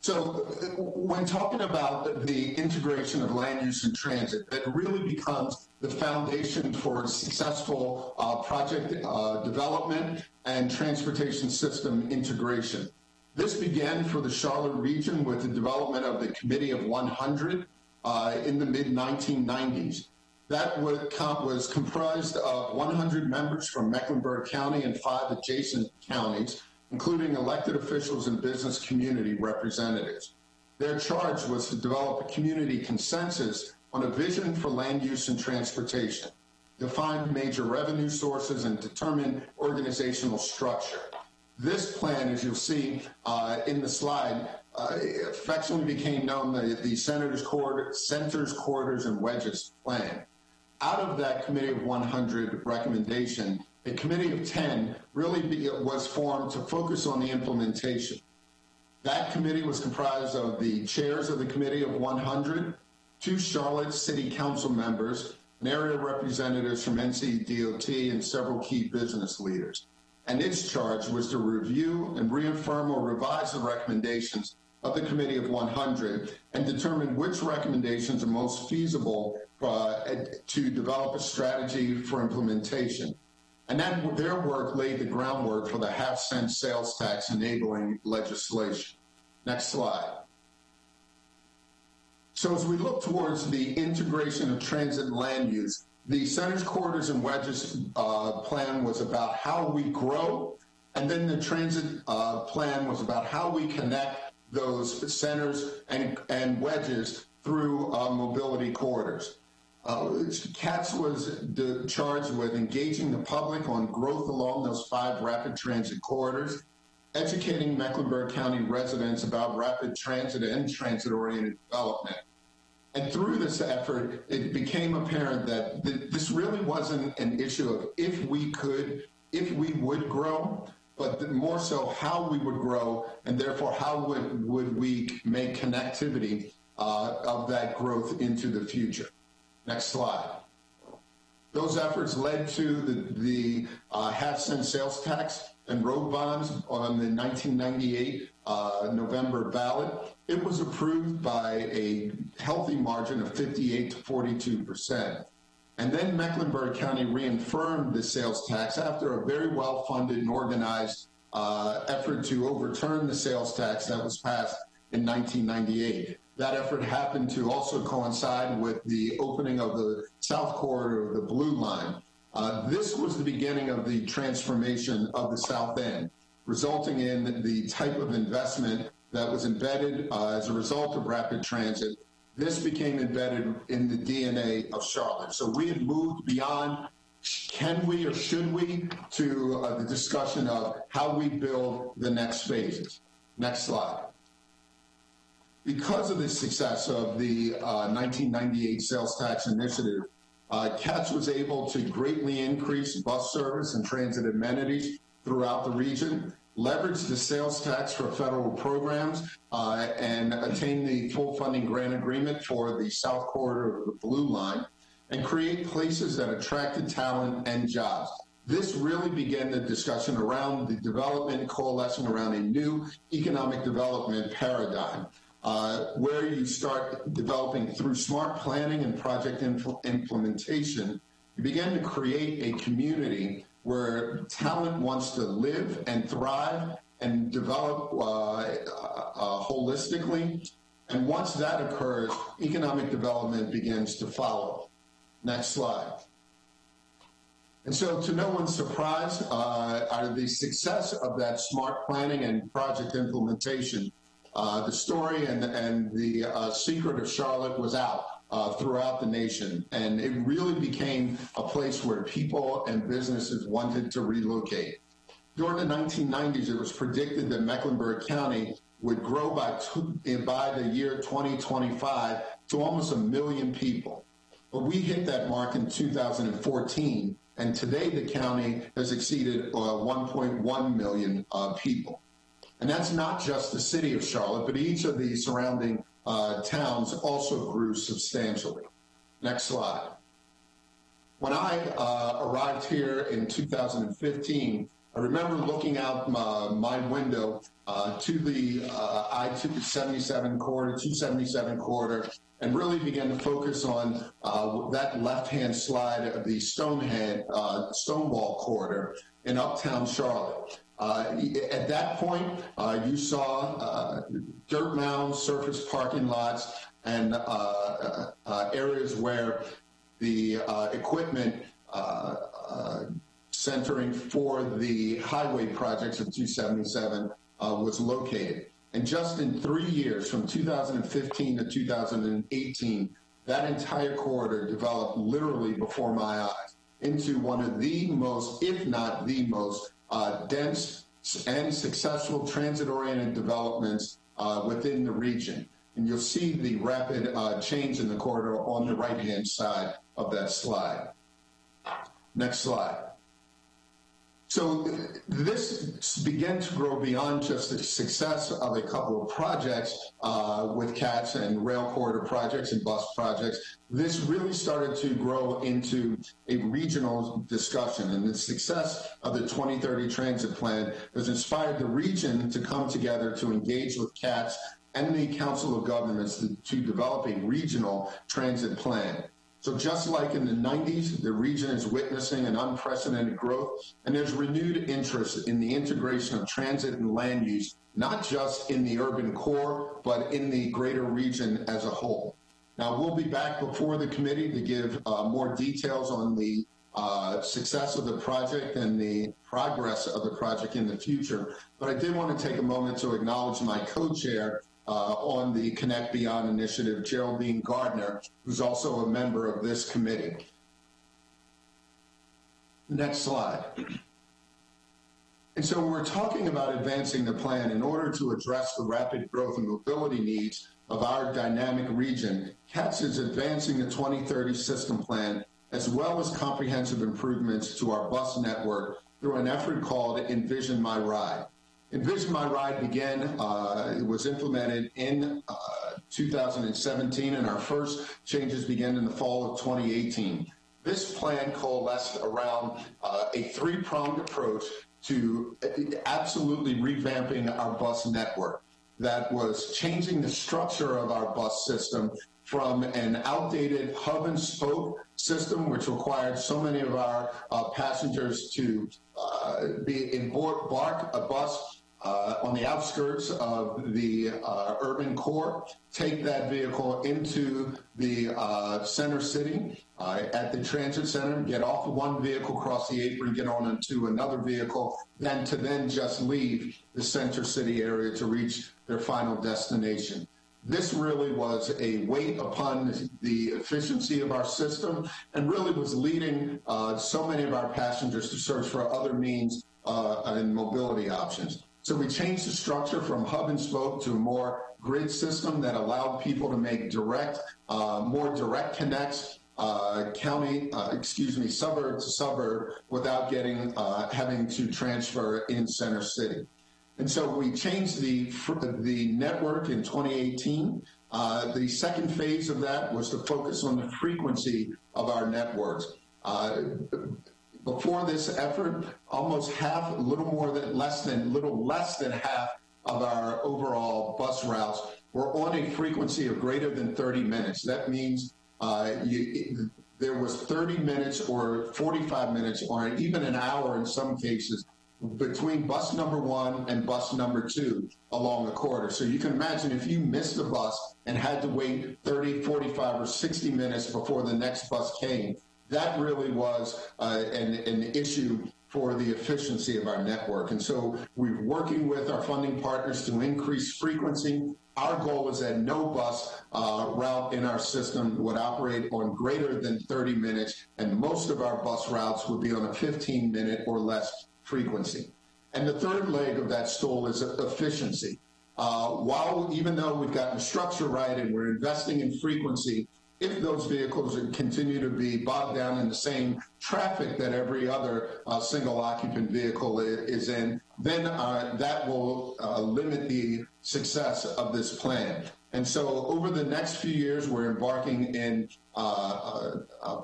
So when talking about the integration of land use and transit, that really becomes the foundation for successful project development and transportation system integration. This began for the Charlotte region with the development of the Committee of 100 in the mid-1990s. That was comprised of 100 members from Mecklenburg County and 5 adjacent counties, including elected officials and business community representatives. Their charge was to develop a community consensus on a vision for land use and transportation, define major revenue sources, and determine organizational structure. This plan, as you'll see in the slide, affectionately became known as the Centers, Quarters, and Wedges Plan. Out of that Committee of 100 recommendation, a Committee of 10 really was formed to focus on the implementation. That committee was comprised of the chairs of the Committee of 100, 2 Charlotte City Council members, and area representatives from NCDOT, and several key business leaders. And its charge was to review and reaffirm or revise the recommendations of the Committee of 100 and determine which recommendations are most feasible to develop a strategy for implementation. And then their work laid the groundwork for the half-cent sales tax enabling legislation. Next slide. So as we look towards the integration of transit and land use, the centers, corridors, and wedges plan was about how we grow, and then the transit plan was about how we connect those centers and wedges through mobility corridors. CATS was charged with engaging the public on growth along those 5 rapid transit corridors, educating Mecklenburg County residents about rapid transit and transit-oriented development. And through this effort, it became apparent that this really wasn't an issue of if we would grow, but more so how we would grow, and therefore how would we make connectivity of that growth into the future. Next slide. Those efforts led to the half-cent sales tax and road bonds on the 1998 November ballot. It was approved by a healthy margin of 58 to 42%. And then Mecklenburg County reaffirmed the sales tax after a very well-funded and organized effort to overturn the sales tax that was passed in 1998. That effort happened to also coincide with the opening of the South Corridor of the Blue Line. This was the beginning of the transformation of the South End, resulting in the type of investment that was embedded as a result of rapid transit. This became embedded in the DNA of Charlotte. So we had moved beyond can we or should we to the discussion of how we build the next phases. Next slide. Because of the success of the 1998 sales tax initiative, CATS was able to greatly increase bus service and transit amenities throughout the region, leverage the sales tax for federal programs, and attain the full funding grant agreement for the South Corridor of the Blue Line, and create places that attracted talent and jobs. This really began the discussion around the development coalescing around a new economic development paradigm. Where you start developing through smart planning and project implementation, you begin to create a community where talent wants to live and thrive and develop holistically. And once that occurs, economic development begins to follow. Next slide. And so to no one's surprise, the success of that smart planning and project implementation, the story and the secret of Charlotte was out throughout the nation, and it really became a place where people and businesses wanted to relocate. During the 1990s, it was predicted that Mecklenburg County would grow by the year 2025 to almost 1 million people. But we hit that mark in 2014, and today the county has exceeded 1.1 million people. And that's not just the city of Charlotte, but each of the surrounding towns also grew substantially. Next slide. When I arrived here in 2015, I remember looking out my window to the I-277 corridor, 277 corridor, and really began to focus on that left-hand slide of the Stonewall corridor in uptown Charlotte. At that point, you saw dirt mounds, surface parking lots, and areas where the equipment centering for the highway projects of 277 was located. And just in 3 years, from 2015 to 2018, that entire corridor developed literally before my eyes into one of the most, if not the most, dense and successful transit-oriented developments within the region. And you'll see the rapid change in the corridor on the right-hand side of that slide. Next slide. So this began to grow beyond just the success of a couple of projects with CATS and rail corridor projects and bus projects. This really started to grow into a regional discussion, and the success of the 2030 Transit Plan has inspired the region to come together to engage with CATS and the Council of Governments to develop a regional transit plan. So just like in the 90s, the region is witnessing an unprecedented growth, and there's renewed interest in the integration of transit and land use, not just in the urban core, but in the greater region as a whole. Now, we'll be back before the committee to give more details on the success of the project and the progress of the project in the future, but I did want to take a moment to acknowledge my co-chair on the Connect Beyond initiative, Geraldine Gardner, who's also a member of this committee. Next slide. And so we're talking about advancing the plan in order to address the rapid growth and mobility needs of our dynamic region. CATS is advancing the 2030 system plan as well as comprehensive improvements to our bus network through an effort called Envision My Ride. Envision My Ride began, it was implemented in 2017, and our first changes began in the fall of 2018. This plan coalesced around a three-pronged approach to absolutely revamping our bus network. That was changing the structure of our bus system from an outdated hub and spoke system, which required so many of our passengers to embark a bus on the outskirts of the urban core, take that vehicle into the center city at the transit center, get off of one vehicle, cross the apron, get on into another vehicle, then just leave the center city area to reach their final destination. This really was a weight upon the efficiency of our system and really was leading so many of our passengers to search for other means and mobility options. So we changed the structure from hub and spoke to a more grid system that allowed people to make more direct connects, suburb to suburb without having to transfer in center city. And so we changed the network in 2018. The second phase of that was to focus on the frequency of our networks. Before this effort, almost half, less than half of our overall bus routes were on a frequency of greater than 30 minutes. That means there was 30 minutes or 45 minutes or even an hour in some cases between bus number 1 and bus number 2 along the corridor. So you can imagine if you missed a bus and had to wait 30, 45, or 60 minutes before the next bus came, that really was an issue for the efficiency of our network. And so we're working with our funding partners to increase frequency. Our goal is that no bus route in our system would operate on greater than 30 minutes, and most of our bus routes would be on a 15-minute or less frequency. And the third leg of that stool is efficiency. Even though we've gotten the structure right and we're investing in frequency, if those vehicles continue to be bogged down in the same traffic that every other single occupant vehicle is in, then that will limit the success of this plan. And so over the next few years, we're embarking in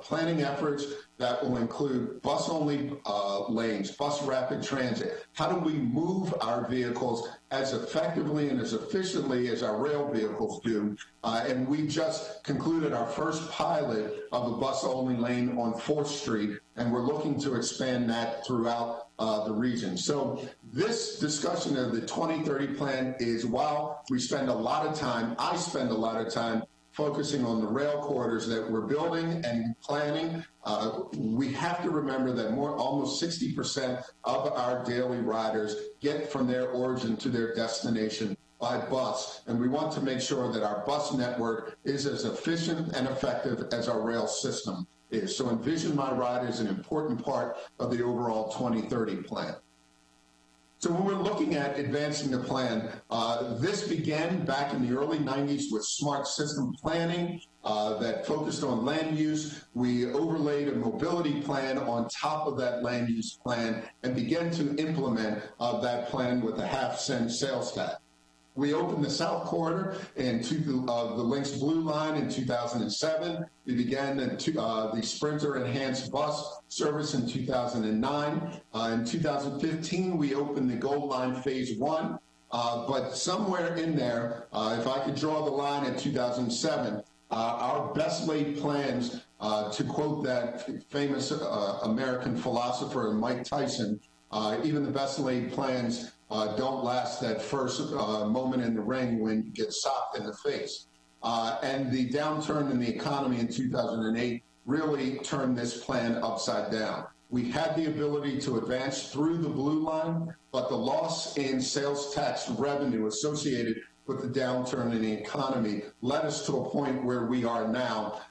planning efforts that will include bus-only lanes, bus rapid transit. How do we move our vehicles as effectively and as efficiently as our rail vehicles do? And we just concluded our first pilot of a bus-only lane on 4th Street, and we're looking to expand that throughout the region. So this discussion of the 2030 plan is, while we spend a lot of time, I spend a lot of time focusing on the rail corridors that we're building and planning, we have to remember that almost 60% of our daily riders get from their origin to their destination by bus, and we want to make sure that our bus network is as efficient and effective as our rail system is. So Envision My Ride is an important part of the overall 2030 plan. So when we're looking at advancing the plan, this began back in the early 90s with smart system planning that focused on land use. We overlaid a mobility plan on top of that land use plan and began to implement that plan with a half-cent sales tax. We opened the South Corridor into the Lynx Blue Line in 2007. We began the Sprinter Enhanced Bus service in 2009. In 2015, we opened the Gold Line Phase 1. But somewhere in there, if I could draw the line at 2007, our best laid plans To quote that famous American philosopher Mike Tyson, even the best laid plans don't last that first moment in the ring when you get socked in the face. And the downturn in the economy in 2008 really turned this plan upside down. We had the ability to advance through the blue line, but the loss in sales tax revenue associated with the downturn in the economy led us to a point where we are now,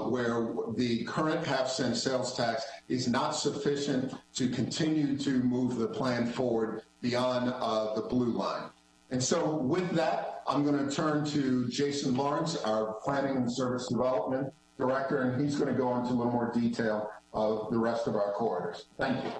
where the current half-cent sales tax is not sufficient to continue to move the plan forward beyond the blue line. And so with that, I'm going to turn to Jason Lawrence, our Planning and Service Development Director, and he's going to go into a little more detail of the rest of our corridors. Thank you.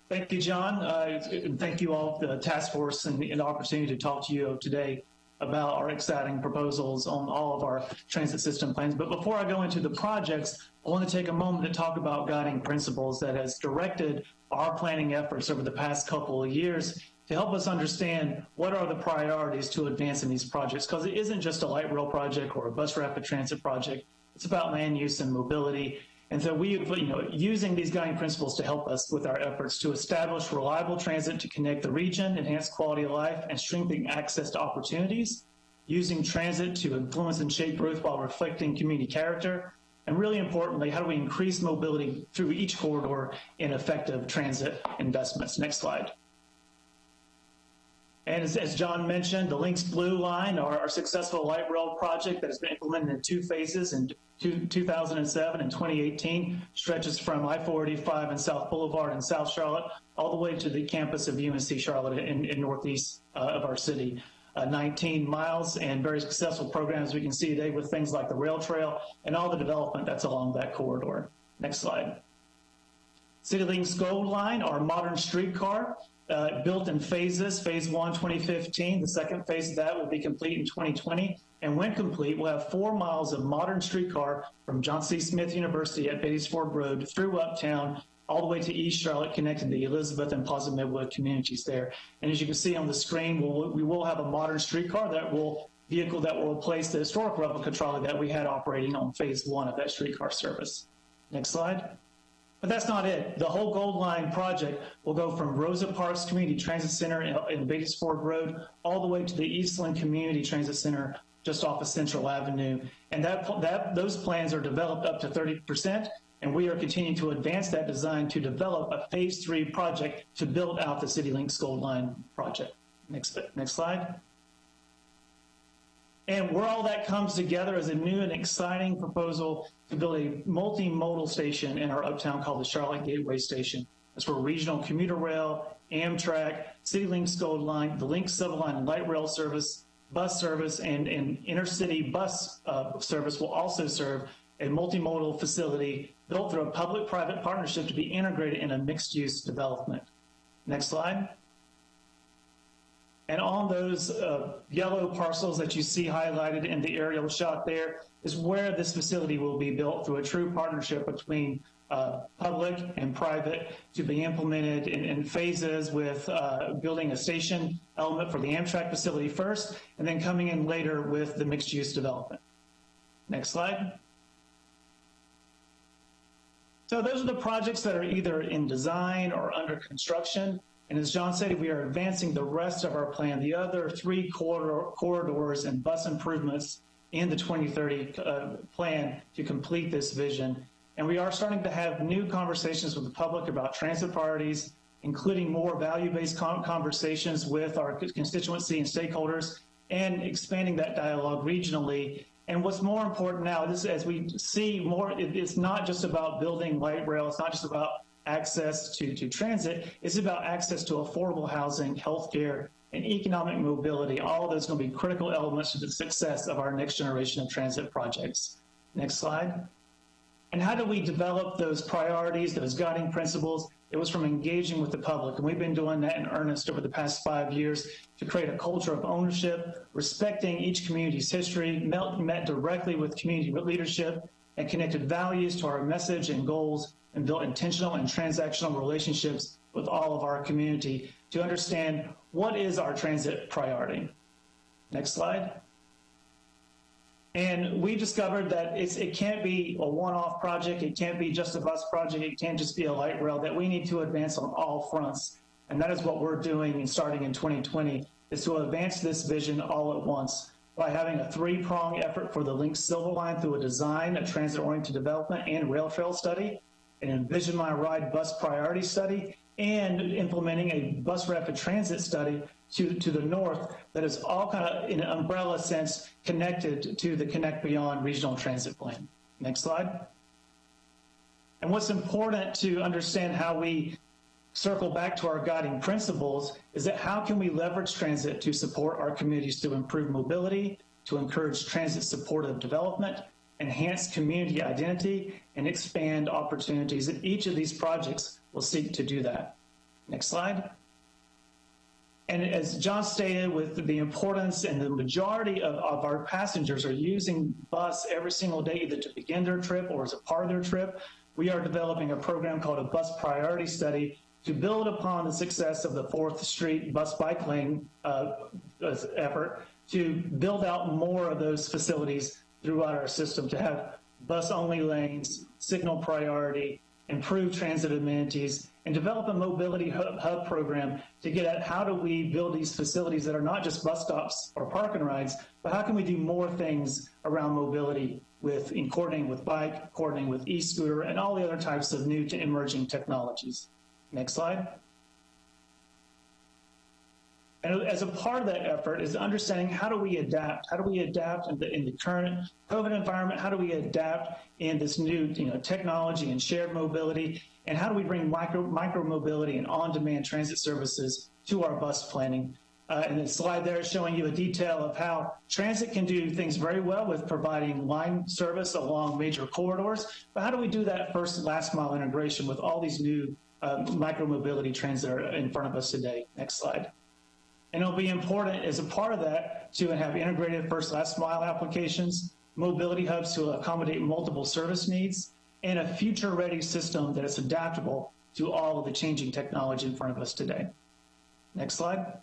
Thank you, John. And thank you all, the task force, and the opportunity to talk to you today about our exciting proposals on all of our transit system plans. But before I go into the projects, I want to take a moment to talk about guiding principles that has directed our planning efforts over the past couple of years to help us understand what are the priorities to advance in these projects, because it isn't just a light rail project or a bus rapid transit project. It's about land use and mobility. And so we, using these guiding principles to help us with our efforts to establish reliable transit to connect the region, enhance quality of life, and strengthen access to opportunities, using transit to influence and shape growth while reflecting community character, and really importantly, how do we increase mobility through each corridor in effective transit investments? Next slide. And as John mentioned, the Lynx Blue Line, our successful light rail project that has been implemented in 2 phases in 2007 and 2018, stretches from I-485 and South Boulevard in South Charlotte all the way to the campus of UNC Charlotte in northeast of our city. 19 miles and very successful programs we can see today with things like the rail trail and all the development that's along that corridor. Next slide. CityLink's Gold Line, our modern streetcar, built in phases. Phase 1, 2015. The second phase of that will be complete in 2020. And when complete, we'll have 4 miles of modern streetcar from John C. Smith University at Beatty's-Ford Road through Uptown, all the way to East Charlotte, connecting the Elizabeth and Plaza Midwood communities there. And as you can see on the screen, we will have a modern streetcar vehicle that will replace the historic replica trolley that we had operating on phase 1 of that streetcar service. Next slide. But that's not it. The whole Gold Line project will go from Rosa Parks Community Transit Center in Beatty's-Ford Road all the way to the Eastland Community Transit Center just off of Central Avenue. And those plans are developed up to 30%, and we are continuing to advance that design to develop a phase 3 project to build out the CityLink's Gold Line project. Next slide. And where all that comes together is a new and exciting proposal to build a multimodal station in our uptown called the Charlotte Gateway Station. That's where regional commuter rail, Amtrak, CityLink's Gold Line, the Link Silver Line and light rail service, bus service, and intercity bus service will also serve a multimodal facility built through a public-private partnership to be integrated in a mixed-use development. Next slide. And on those yellow parcels that you see highlighted in the aerial shot there is where this facility will be built through a true partnership between public and private to be implemented in phases with building a station element for the Amtrak facility first, and then coming in later with the mixed-use development. Next slide. So those are the projects that are either in design or under construction. And as John said, we are advancing the rest of our plan, the other 3 corridors and bus improvements in the 2030 plan to complete this vision. And we are starting to have new conversations with the public about transit priorities, including more value-based conversations with our constituency and stakeholders, and expanding that dialogue regionally. And what's more important now is as we see more, it's not just about building light rail, it's not just about access to transit, it's about access to affordable housing, healthcare, and economic mobility. All of those are going to be critical elements to the success of our next generation of transit projects. Next slide. And how do we develop those priorities, those guiding principles? It was from engaging with the public, and we've been doing that in earnest over the past 5 years to create a culture of ownership, respecting each community's history, met directly with community leadership, and connected values to our message and goals, and built intentional and transactional relationships with all of our community to understand what is our transit priority. Next slide. And we discovered that it can't be a one-off project. It can't be just a bus project. It can't just be a light rail, that we need to advance on all fronts. And that is what we're doing and starting in 2020, is to advance this vision all at once by having a three-pronged effort for the Link Silver Line through a design, a transit-oriented development, and rail trail study, an Envision My Ride bus priority study, and implementing a bus rapid transit study to the north that is all kind of, in an umbrella sense, connected to the Connect Beyond Regional Transit Plan. Next slide. And what's important to understand how we circle back to our guiding principles is that how can we leverage transit to support our communities to improve mobility, to encourage transit supportive development, enhance community identity, and expand opportunities. And each of these projects will seek to do that. Next slide. And as John stated, with the importance and the majority of our passengers are using bus every single day, either to begin their trip or as a part of their trip, we are developing a program called a bus priority study to build upon the success of the 4th Street bus bike lane effort to build out more of those facilities throughout our system, to have bus-only lanes, signal priority, improve transit amenities, and develop a mobility hub program to get at how do we build these facilities that are not just bus stops or park and rides, but how can we do more things around mobility in coordinating with bike, coordinating with e-scooter, and all the other types of new to emerging technologies. Next slide. And as a part of that effort is understanding how do we adapt? How do we adapt in the current COVID environment? How do we adapt in this new technology and shared mobility? And how do we bring micro mobility and on-demand transit services to our bus planning? And the slide there is showing you a detail of how transit can do things very well with providing line service along major corridors. But how do we do that first and last mile integration with all these new micro mobility trends that are in front of us today? Next slide. And it'll be important as a part of that to have integrated first last mile applications, mobility hubs to accommodate multiple service needs, and a future ready system that is adaptable to all of the changing technology in front of us today. Next slide.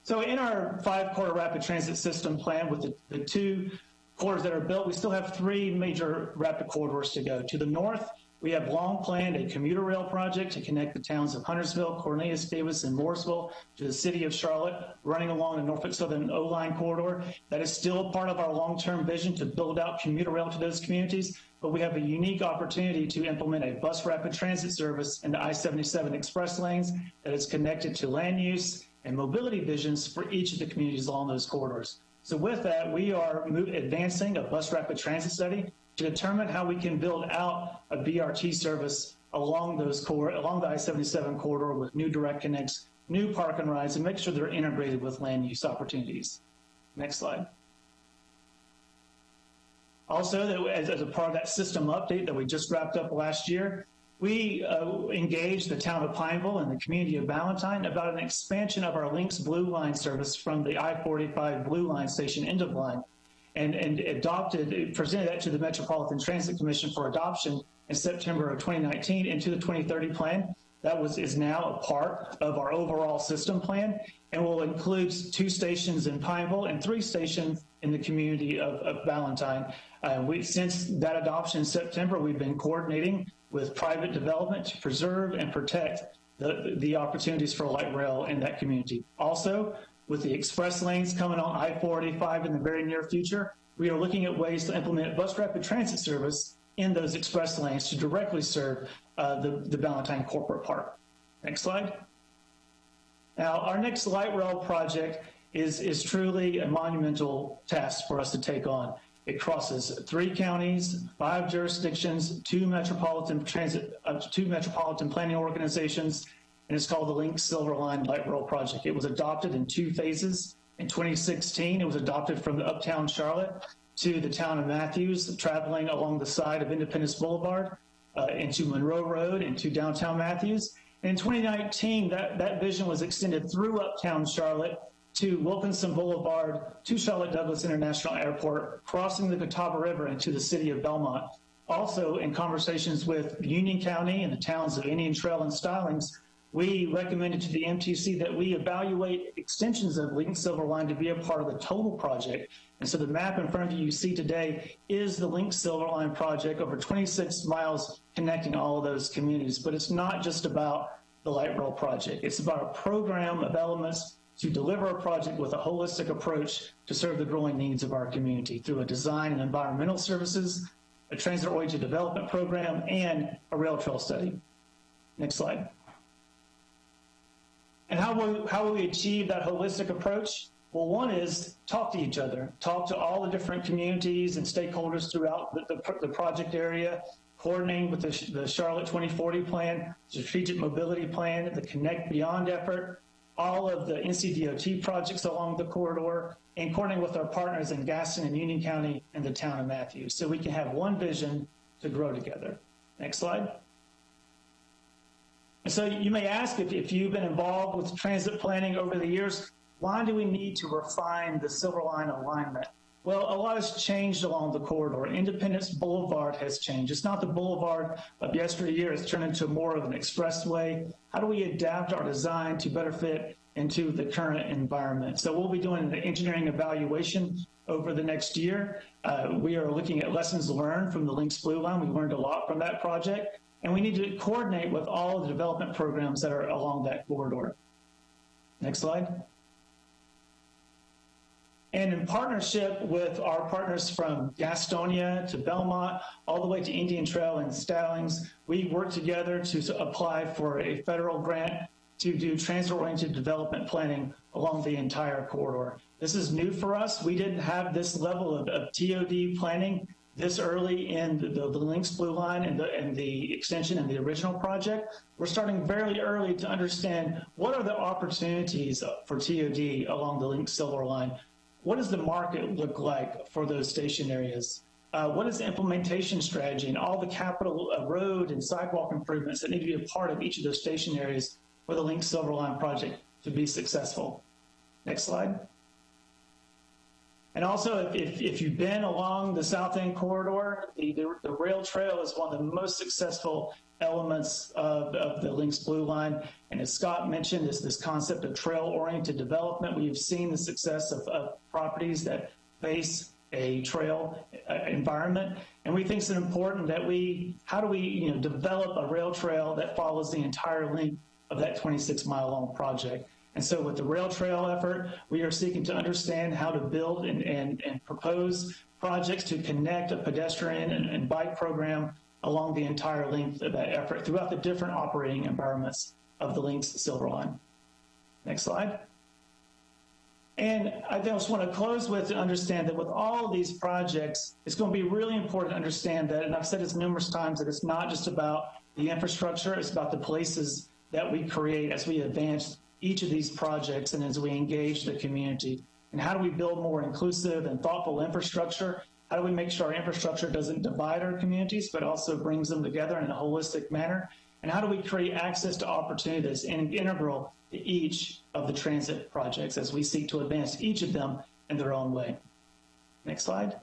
So in our 5-quarter rapid transit system plan with the 2 corridors that are built, we still have 3 major rapid corridors to go. To the north, we have long planned a commuter rail project to connect the towns of Huntersville, Cornelius, Davis, and Mooresville to the city of Charlotte, running along the Norfolk Southern O-Line corridor. That is still part of our long-term vision to build out commuter rail to those communities, but we have a unique opportunity to implement a bus rapid transit service in the I-77 express lanes that is connected to land use and mobility visions for each of the communities along those corridors. So with that, we are advancing a bus rapid transit study to determine how we can build out a BRT service along the I-77 corridor with new direct connects, new park and rides, and make sure they're integrated with land use opportunities. Next slide. Also, as a part of that system update that we just wrapped up last year, we engaged the town of Pineville and the community of Ballantyne about an expansion of our Lynx Blue Line service from the I-45 Blue Line station end of line, and presented that to the Metropolitan Transit Commission for adoption in September of 2019 into the 2030 plan. That is now a part of our overall system plan and will include 2 stations in Pineville and 3 stations in the community of Ballantyne. Since that adoption in September, we've been coordinating with private development to preserve and protect the opportunities for light rail in that community. Also, with the express lanes coming on I-485 in the very near future, we are looking at ways to implement bus rapid transit service in those express lanes to directly serve the Ballantyne Corporate Park. Next slide. Now, our next light rail project is truly a monumental task for us to take on. It crosses 3 counties, 5 jurisdictions, 2 metropolitan planning organizations, and it's called the Link Silver Line Light Rail Project. It was adopted in 2 phases. In 2016, it was adopted from the uptown Charlotte to the town of Matthews, traveling along the side of Independence Boulevard into Monroe Road into downtown Matthews. And in 2019, that vision was extended through uptown Charlotte to Wilkinson Boulevard to Charlotte Douglas International Airport, crossing the Catawba River into the city of Belmont. Also, in conversations with Union County and the towns of Indian Trail and Stallings, we recommended to the MTC that we evaluate extensions of Link Silver Line to be a part of the total project And so the map in front of you see today is the Link Silver Line project over 26 miles connecting all of those communities. But it's not just about the light rail project. It's about a program of elements to deliver a project with a holistic approach to serve the growing needs of our community through a design and environmental services, a transit-oriented development program, and a rail trail study. Next slide. And how will we achieve that holistic approach? Well, one is talk to each other, talk to all the different communities and stakeholders throughout the project area, coordinating with the Charlotte 2040 plan, strategic mobility plan, the Connect Beyond effort, all of the NCDOT projects along the corridor, and coordinating with our partners in Gaston and Union County and the town of Matthews, so we can have one vision to grow together. Next slide. And so you may ask, if you've been involved with transit planning over the years, why do we need to refine the Silver Line alignment? Well, a lot has changed along the corridor. Independence Boulevard has changed. It's not the boulevard of yesteryear. It's turned into more of an expressway. How do we adapt our design to better fit into the current environment? So we'll be doing an engineering evaluation over the next year. We are looking at lessons learned from the Lynx Blue Line. We learned a lot from that project, and we need to coordinate with all of the development programs that are along that corridor. Next slide. And in partnership with our partners from Gastonia to Belmont, all the way to Indian Trail and Stallings, we work together to apply for a federal grant to do transit-oriented development planning along the entire corridor. This is new for us. We didn't have this level of TOD planning this early in the Lynx Blue Line and the extension and the original project. We're starting very early to understand what are the opportunities for TOD along the Lynx Silver Line. What does the market look like for those station areas? What is the implementation strategy and all the capital road and sidewalk improvements that need to be a part of each of those station areas for the Lynx Silver Line project to be successful? Next slide. And also, if you've been along the South End corridor, the rail trail is one of the most successful elements of the Lynx Blue Line. And as Scott mentioned, is this concept of trail-oriented development. We've seen the success of properties that face a trail environment. And we think it's important that how do we develop a rail trail that follows the entire length of that 26-mile-long project. And so with the rail trail effort, we are seeking to understand how to build and propose projects to connect a pedestrian and bike program along the entire length of that effort throughout the different operating environments of the Lynx Silver Line. Next slide. And I just want to close with to understand that with all of these projects, it's going to be really important to understand that, and I've said this numerous times, that it's not just about the infrastructure, it's about the places that we create as we advance each of these projects and as we engage the community. And how do we build more inclusive and thoughtful infrastructure? How do we make sure our infrastructure doesn't divide our communities, but also brings them together in a holistic manner? And how do we create access to opportunities and integral to each of the transit projects as we seek to advance each of them in their own way? Next slide.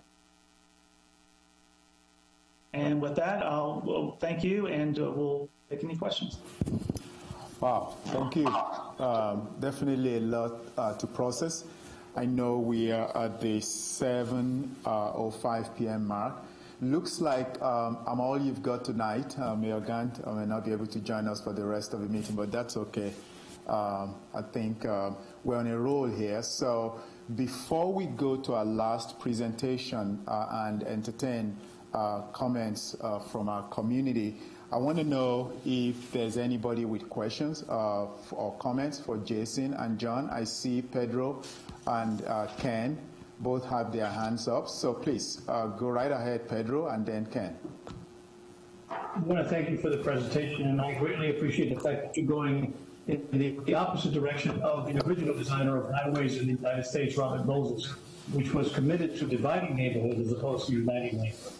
And with that, we'll thank you, and we'll take any questions. Wow, thank you. Definitely a lot to process. I know we are at the 7:05 p.m. mark. Looks like I'm all you've got tonight. Mayor Gant may not be able to join us for the rest of the meeting, but that's okay. I think we're on a roll here. So before we go to our last presentation and entertain comments from our community, I want to know if there's anybody with questions or comments for Jason and John. I see Pedro and Ken both have their hands up. So please go right ahead, Pedro, and then Ken. I want to thank you for the presentation, and I greatly appreciate the fact that you're going in the opposite direction of the original designer of highways in the United States, Robert Moses, which was committed to dividing neighborhoods as opposed to uniting neighborhoods.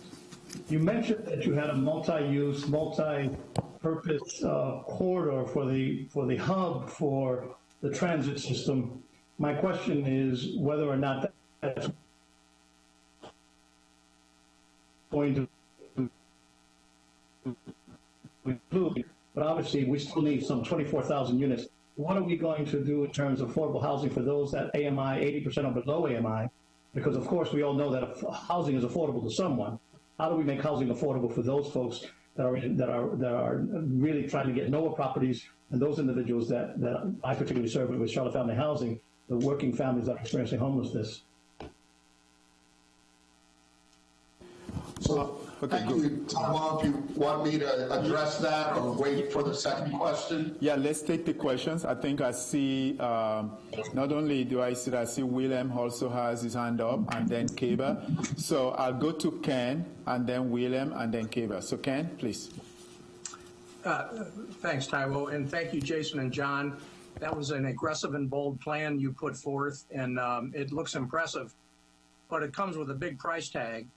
You mentioned that you had a multi-use, multi-purpose corridor for the hub for the transit system. My question is whether or not that's going to include, but obviously we still need some 24,000 units. What are we going to do in terms of affordable housing for those at AMI 80% or below AMI? Because of course, we all know that if housing is affordable to someone, how do we make housing affordable for those folks that are really trying to get NOAA properties, and those individuals that I particularly serve with Charlotte Family Housing, the working families that are experiencing homelessness? So, thank you, Tom. If you want me to address that or wait for the second question? Yeah, let's take the questions. I think I see, not only do I see William also has his hand up, and then Keba. So I'll go to Ken, and then William, and then Keba. So Ken, please. Thanks, Taiwo, and thank you, Jason and John. That was an aggressive and bold plan you put forth, and it looks impressive, but it comes with a big price tag.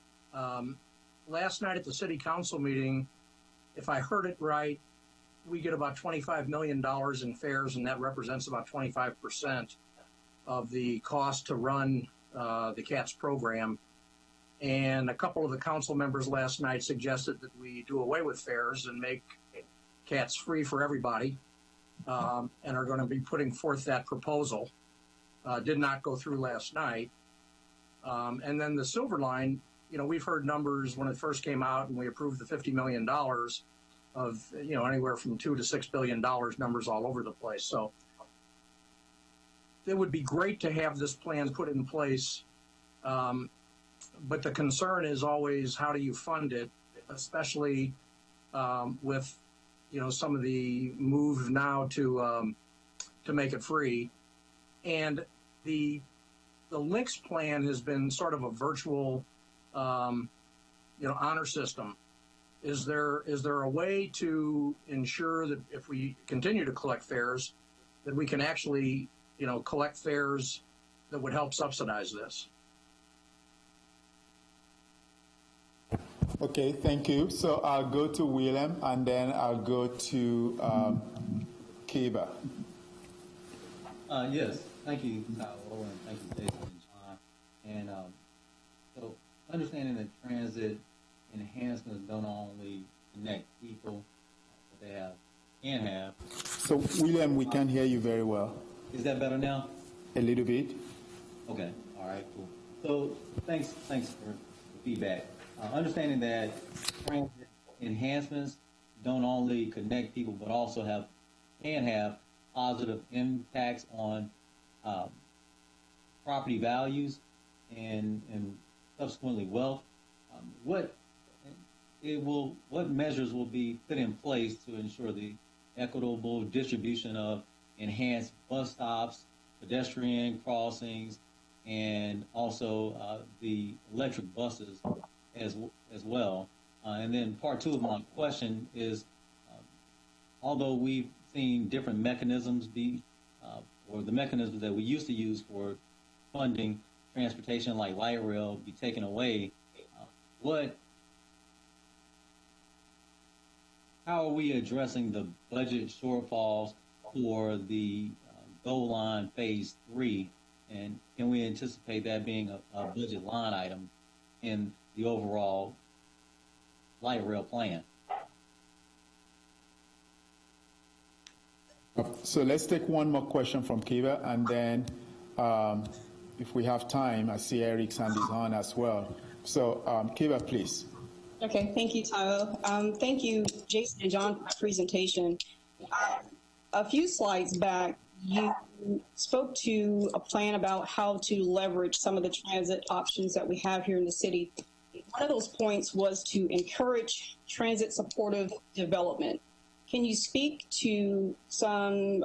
Last night at the city council meeting, if I heard it right, we get about $25 million in fares, and that represents about 25% of the cost to run the CATS program. And a couple of the council members last night suggested that we do away with fares and make CATS free for everybody, and are going to be putting forth that proposal. Did not go through last night. And then the Silver Line, you know, we've heard numbers when it first came out and we approved the $50 million of, you know, anywhere from $2 to $6 billion, numbers all over the place. So it would be great to have this plan put in place. But the concern is always, how do you fund it, especially with, you know, some of the move now to make it free. And the Links plan has been sort of a virtual you know, honor system. Is there a way to ensure that if we continue to collect fares, that we can actually, you know, collect fares that would help subsidize this? Okay, thank you. So I'll go to William, and then I'll go to Keba. Yes, thank you, Taiwo, and thank you, Jason and John. And so understanding that transit enhancements don't only connect people, but they can have. So William, we can't hear you very well. Is that better now? A little bit. Okay, all right, cool. So thanks for the feedback. Understanding that transit enhancements don't only connect people, but also can have positive impacts on property values and subsequently wealth. What measures will be put in place to ensure the equitable distribution of enhanced bus stops, pedestrian crossings, and also the electric buses as well? And then part two of my question is, although we've seen different mechanisms or the mechanisms that we used to use for funding transportation like light rail be taken away, how are we addressing the budget shortfalls for the GO line phase 3, and can we anticipate that being a budget line item in the overall light rail plan? So let's take one more question from Kiva, and then if we have time, I see Eric's hand is on as well. So Kiva, please. Okay, thank you, Taiwo. Thank you, Jason and John, for that presentation. A few slides back, you spoke to a plan about how to leverage some of the transit options that we have here in the city. One of those points was to encourage transit supportive development. Can you speak to some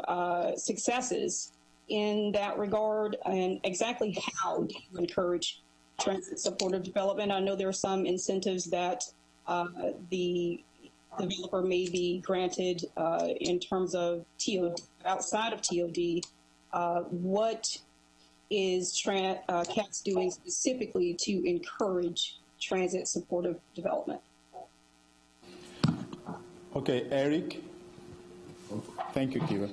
successes in that regard, and exactly how do you encourage transit supportive development? I know there are some incentives that the developer may be granted in terms of TOD. Outside of TOD, what is CATS doing specifically to encourage transit supportive development? Okay, Eric. Thank you, Kiva.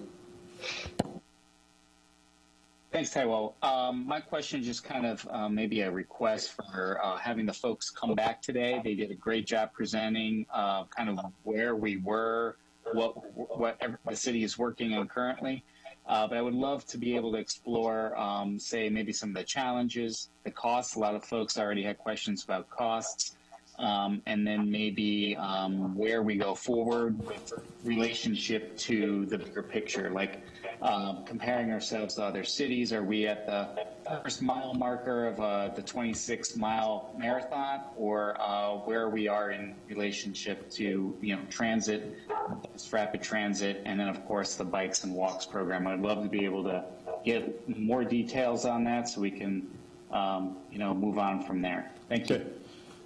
Thanks, Taiwo. My question is just kind of maybe a request for having the folks come back today. They did a great job presenting kind of where we were, what the city is working on currently. But I would love to be able to explore, say, maybe some of the challenges, the costs. A lot of folks already had questions about costs. And then maybe where we go forward with relationship to the bigger picture, like comparing ourselves to other cities. Are we at the first mile marker of the 26-mile marathon, or where we are in relationship to transit, rapid transit, and then of course the bikes and walks program? I'd love to be able to get more details on that so we can move on from there. Thank you.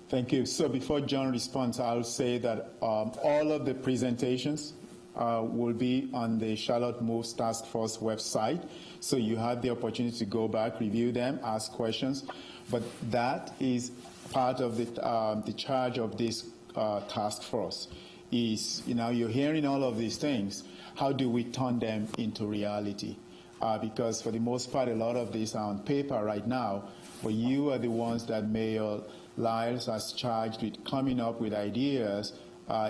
Thank you. So before John responds, I'll say that all of the presentations will be on the Charlotte Moves Task Force website. So you have the opportunity to go back, review them, ask questions. But that is part of the charge of this task force is, you're hearing all of these things. How do we turn them into reality? Because for the most part, a lot of these are on paper right now, but you are the ones that Mayor Lyles has charged with coming up with ideas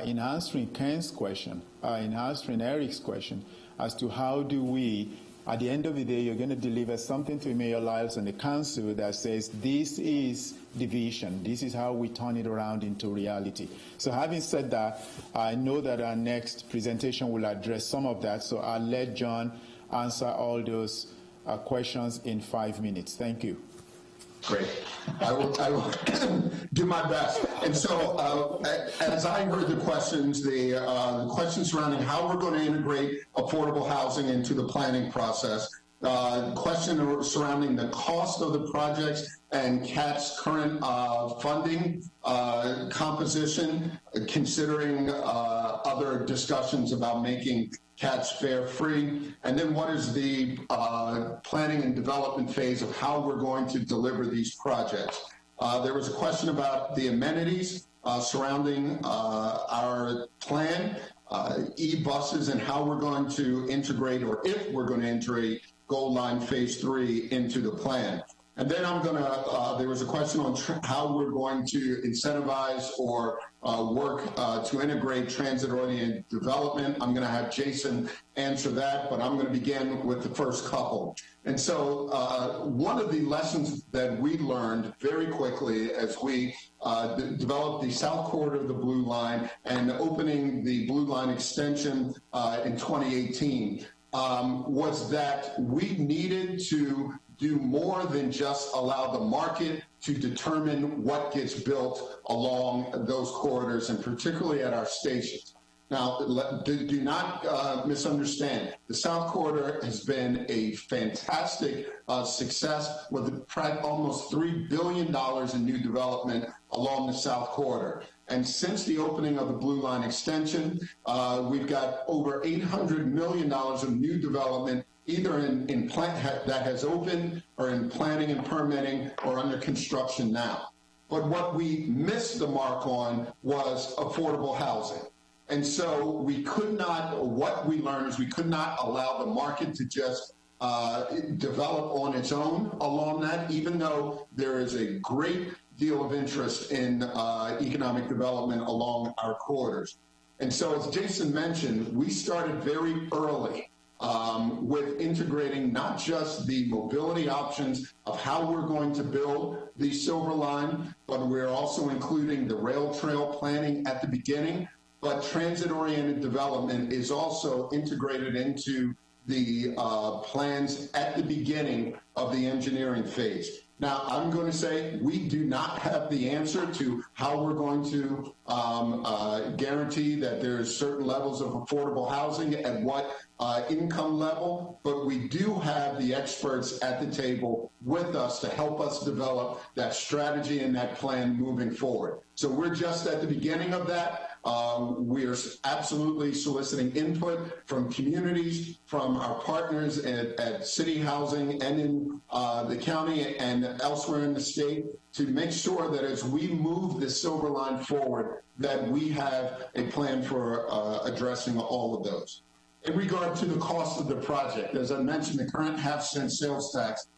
in answering Ken's question, in answering Eric's question, as to how do we, at the end of the day, you're going to deliver something to Mayor Lyles and the council that says this is the vision, this is how we turn it around into reality. So having said that, I know that our next presentation will address some of that, so I'll let John answer all those questions in 5 minutes. Thank you. Great. I will do my best. And so as I heard the questions, the questions surrounding how we're going to integrate affordable housing into the planning process, question surrounding the cost of the projects and CAT's current funding composition, considering other discussions about making CAT's fare free, and then what is the planning and development phase of how we're going to deliver these projects. There was a question about the amenities surrounding our plan, e-buses, and how we're going to integrate, or if we're going to integrate Gold Line Phase 3 into the plan. And then there was a question on how we're going to incentivize or work to integrate transit-oriented development. I'm going to have Jason answer that, but I'm going to begin with the first couple. And so one of the lessons that we learned very quickly as we developed the South Corridor of the Blue Line and opening the Blue Line extension in 2018 was that we needed to do more than just allow the market to determine what gets built along those corridors, and particularly at our stations. Now, do not misunderstand. The South Corridor has been a fantastic success with almost $3 billion in new development along the South Corridor. And since the opening of the Blue Line extension, we've got over $800 million of new development, either in plant that has opened or in planning and permitting or under construction now. But what we missed the mark on was affordable housing. And so what we learned is we could not allow the market to just develop on its own along that, even though there is a great deal of interest in economic development along our corridors. And so as Jason mentioned, we started very early with integrating not just the mobility options of how we're going to build the Silver Line, but we're also including the rail trail planning at the beginning. But transit-oriented development is also integrated into the plans at the beginning of the engineering phase. Now, I'm going to say we do not have the answer to how we're going to guarantee that there's certain levels of affordable housing at what income level, but we do have the experts at the table with us to help us develop that strategy and that plan moving forward. So we're just at the beginning of that. We are absolutely soliciting input from communities, from our partners at City Housing and in the county and elsewhere in the state to make sure that as we move the Silver Line forward, that we have a plan for addressing all of those. In regard to the cost of the project, as I mentioned, the current half-cent sales tax,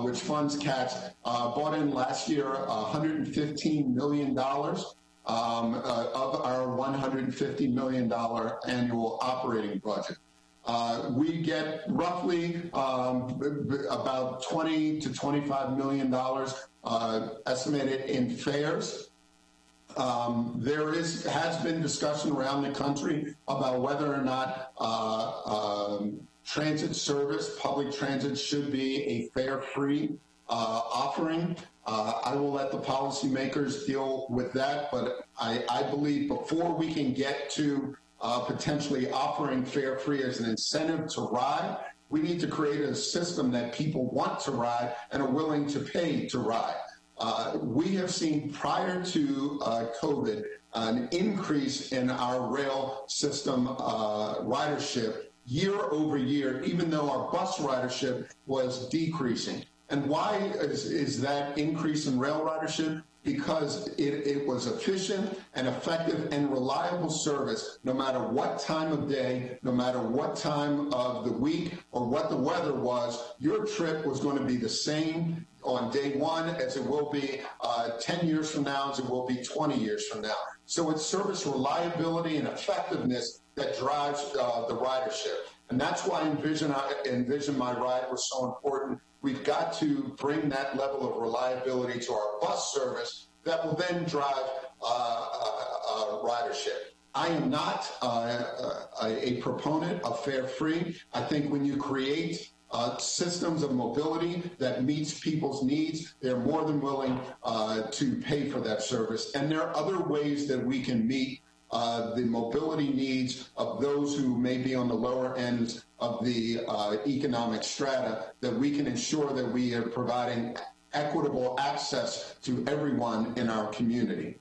which funds CATS, brought in last year $115 million of our $150 million annual operating budget. We get roughly about $20 to $25 million estimated in fares. There has been discussion around the country about whether or not transit service, public transit, should be a fare-free offering. I will let the policymakers deal with that, but I believe before we can get to potentially offering fare-free as an incentive to ride, we need to create a system that people want to ride and are willing to pay to ride. We have seen prior to COVID an increase in our rail system ridership year over year, even though our bus ridership was decreasing. And why is that increase in rail ridership? Because it was efficient and effective and reliable service no matter what time of day, no matter what time of the week or what the weather was. Your trip was going to be the same on day one as it will be 10 years from now, as it will be 20 years from now. So it's service reliability and effectiveness that drives the ridership. And that's why Envision My Ride was so important. We've got to bring that level of reliability to our bus service that will then drive ridership. I am not a proponent of fare-free. I think when you create systems of mobility that meets people's needs, they're more than willing to pay for that service. And there are other ways that we can meet the mobility needs of those who may be on the lower ends of the economic strata, that we can ensure that we are providing equitable access to everyone in our community.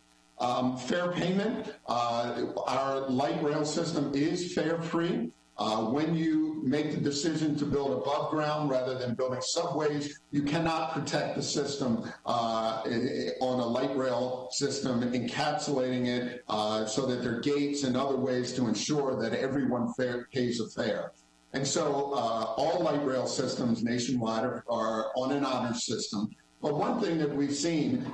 Fare payment, our light rail system is fare-free. When you make the decision to build above ground rather than building subways, you cannot protect the system on a light rail system, encapsulating it so that there are gates and other ways to ensure that everyone pays a fare. And so all light rail systems nationwide are on an honor system. But one thing that we've seen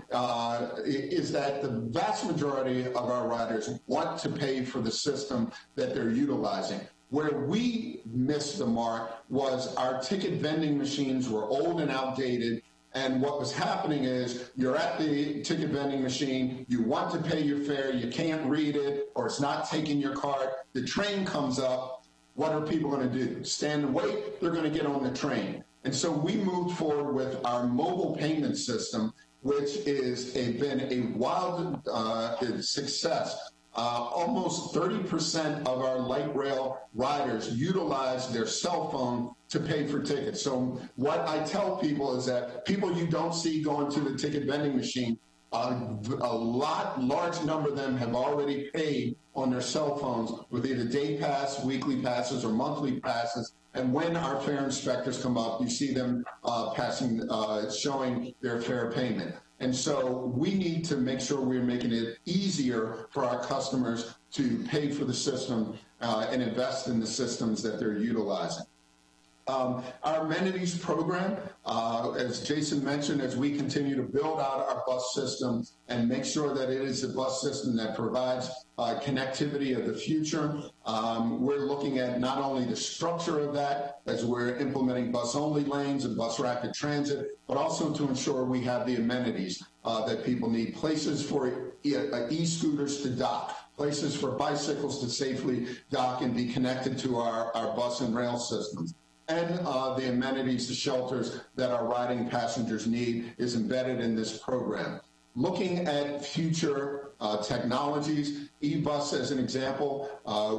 is that the vast majority of our riders want to pay for the system that they're utilizing. Where we missed the mark was our ticket vending machines were old and outdated. And what was happening is you're at the ticket vending machine, you want to pay your fare, you can't read it, or it's not taking your card. The train comes up. What are people going to do? Stand and wait? They're going to get on the train. And so we moved forward with our mobile payment system, which is been a wild success. Almost 30% of our light rail riders utilize their cell phone to pay for tickets. So what I tell people is that people you don't see going to the ticket vending machine, large number of them have already paid on their cell phones with either day pass, weekly passes, or monthly passes. And when our fare inspectors come up, you see them showing their fare payment. And so we need to make sure we're making it easier for our customers to pay for the system and invest in the systems that they're utilizing. Our amenities program, as Jason mentioned, as we continue to build out our bus system and make sure that it is a bus system that provides connectivity of the future, we're looking at not only the structure of that as we're implementing bus-only lanes and bus rapid transit, but also to ensure we have the amenities that people need, places for e-scooters to dock, places for bicycles to safely dock and be connected to our bus and rail systems. And the amenities, the shelters that our riding passengers need is embedded in this program. Looking at future technologies, e-bus as an example,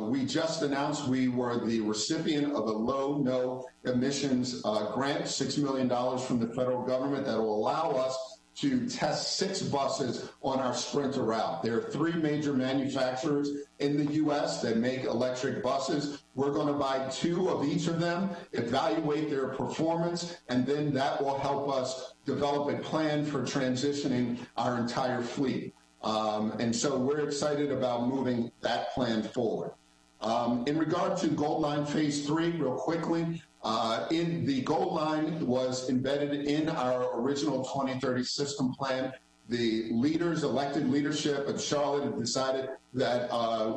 we just announced we were the recipient of a low-no emissions grant, $6 million from the federal government that will allow us to test 6 buses on our Sprinter route. There are 3 major manufacturers in the U.S. that make electric buses. We're going to buy 2 of each of them, evaluate their performance, and then that will help us develop a plan for transitioning our entire fleet. And so we're excited about moving that plan forward. In regard to Gold Line Phase 3, real quickly, the Gold Line was embedded in our original 2030 system plan. The leaders, elected leadership of Charlotte, have decided that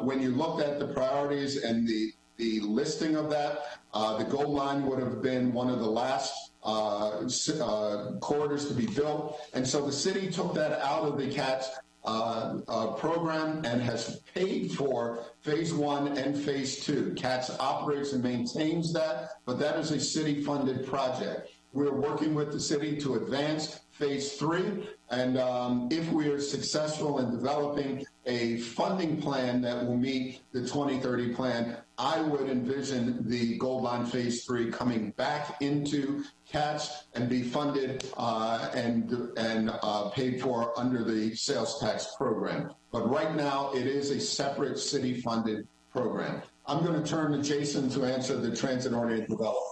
when you looked at the priorities and the the listing of that. The Gold Line would have been one of the last corridors to be built. And so the city took that out of the CATS program and has paid for phase 1 and phase 2. CATS operates and maintains that, but that is a city-funded project. We're working with the city to advance phase 3, and if we are successful in developing a funding plan that will meet the 2030 plan, I would envision the Gold Line phase 3 coming back into CATS and be funded and paid for under the sales tax program. But right now, it is a separate city-funded program. I'm going to turn to Jason to answer the transit-oriented development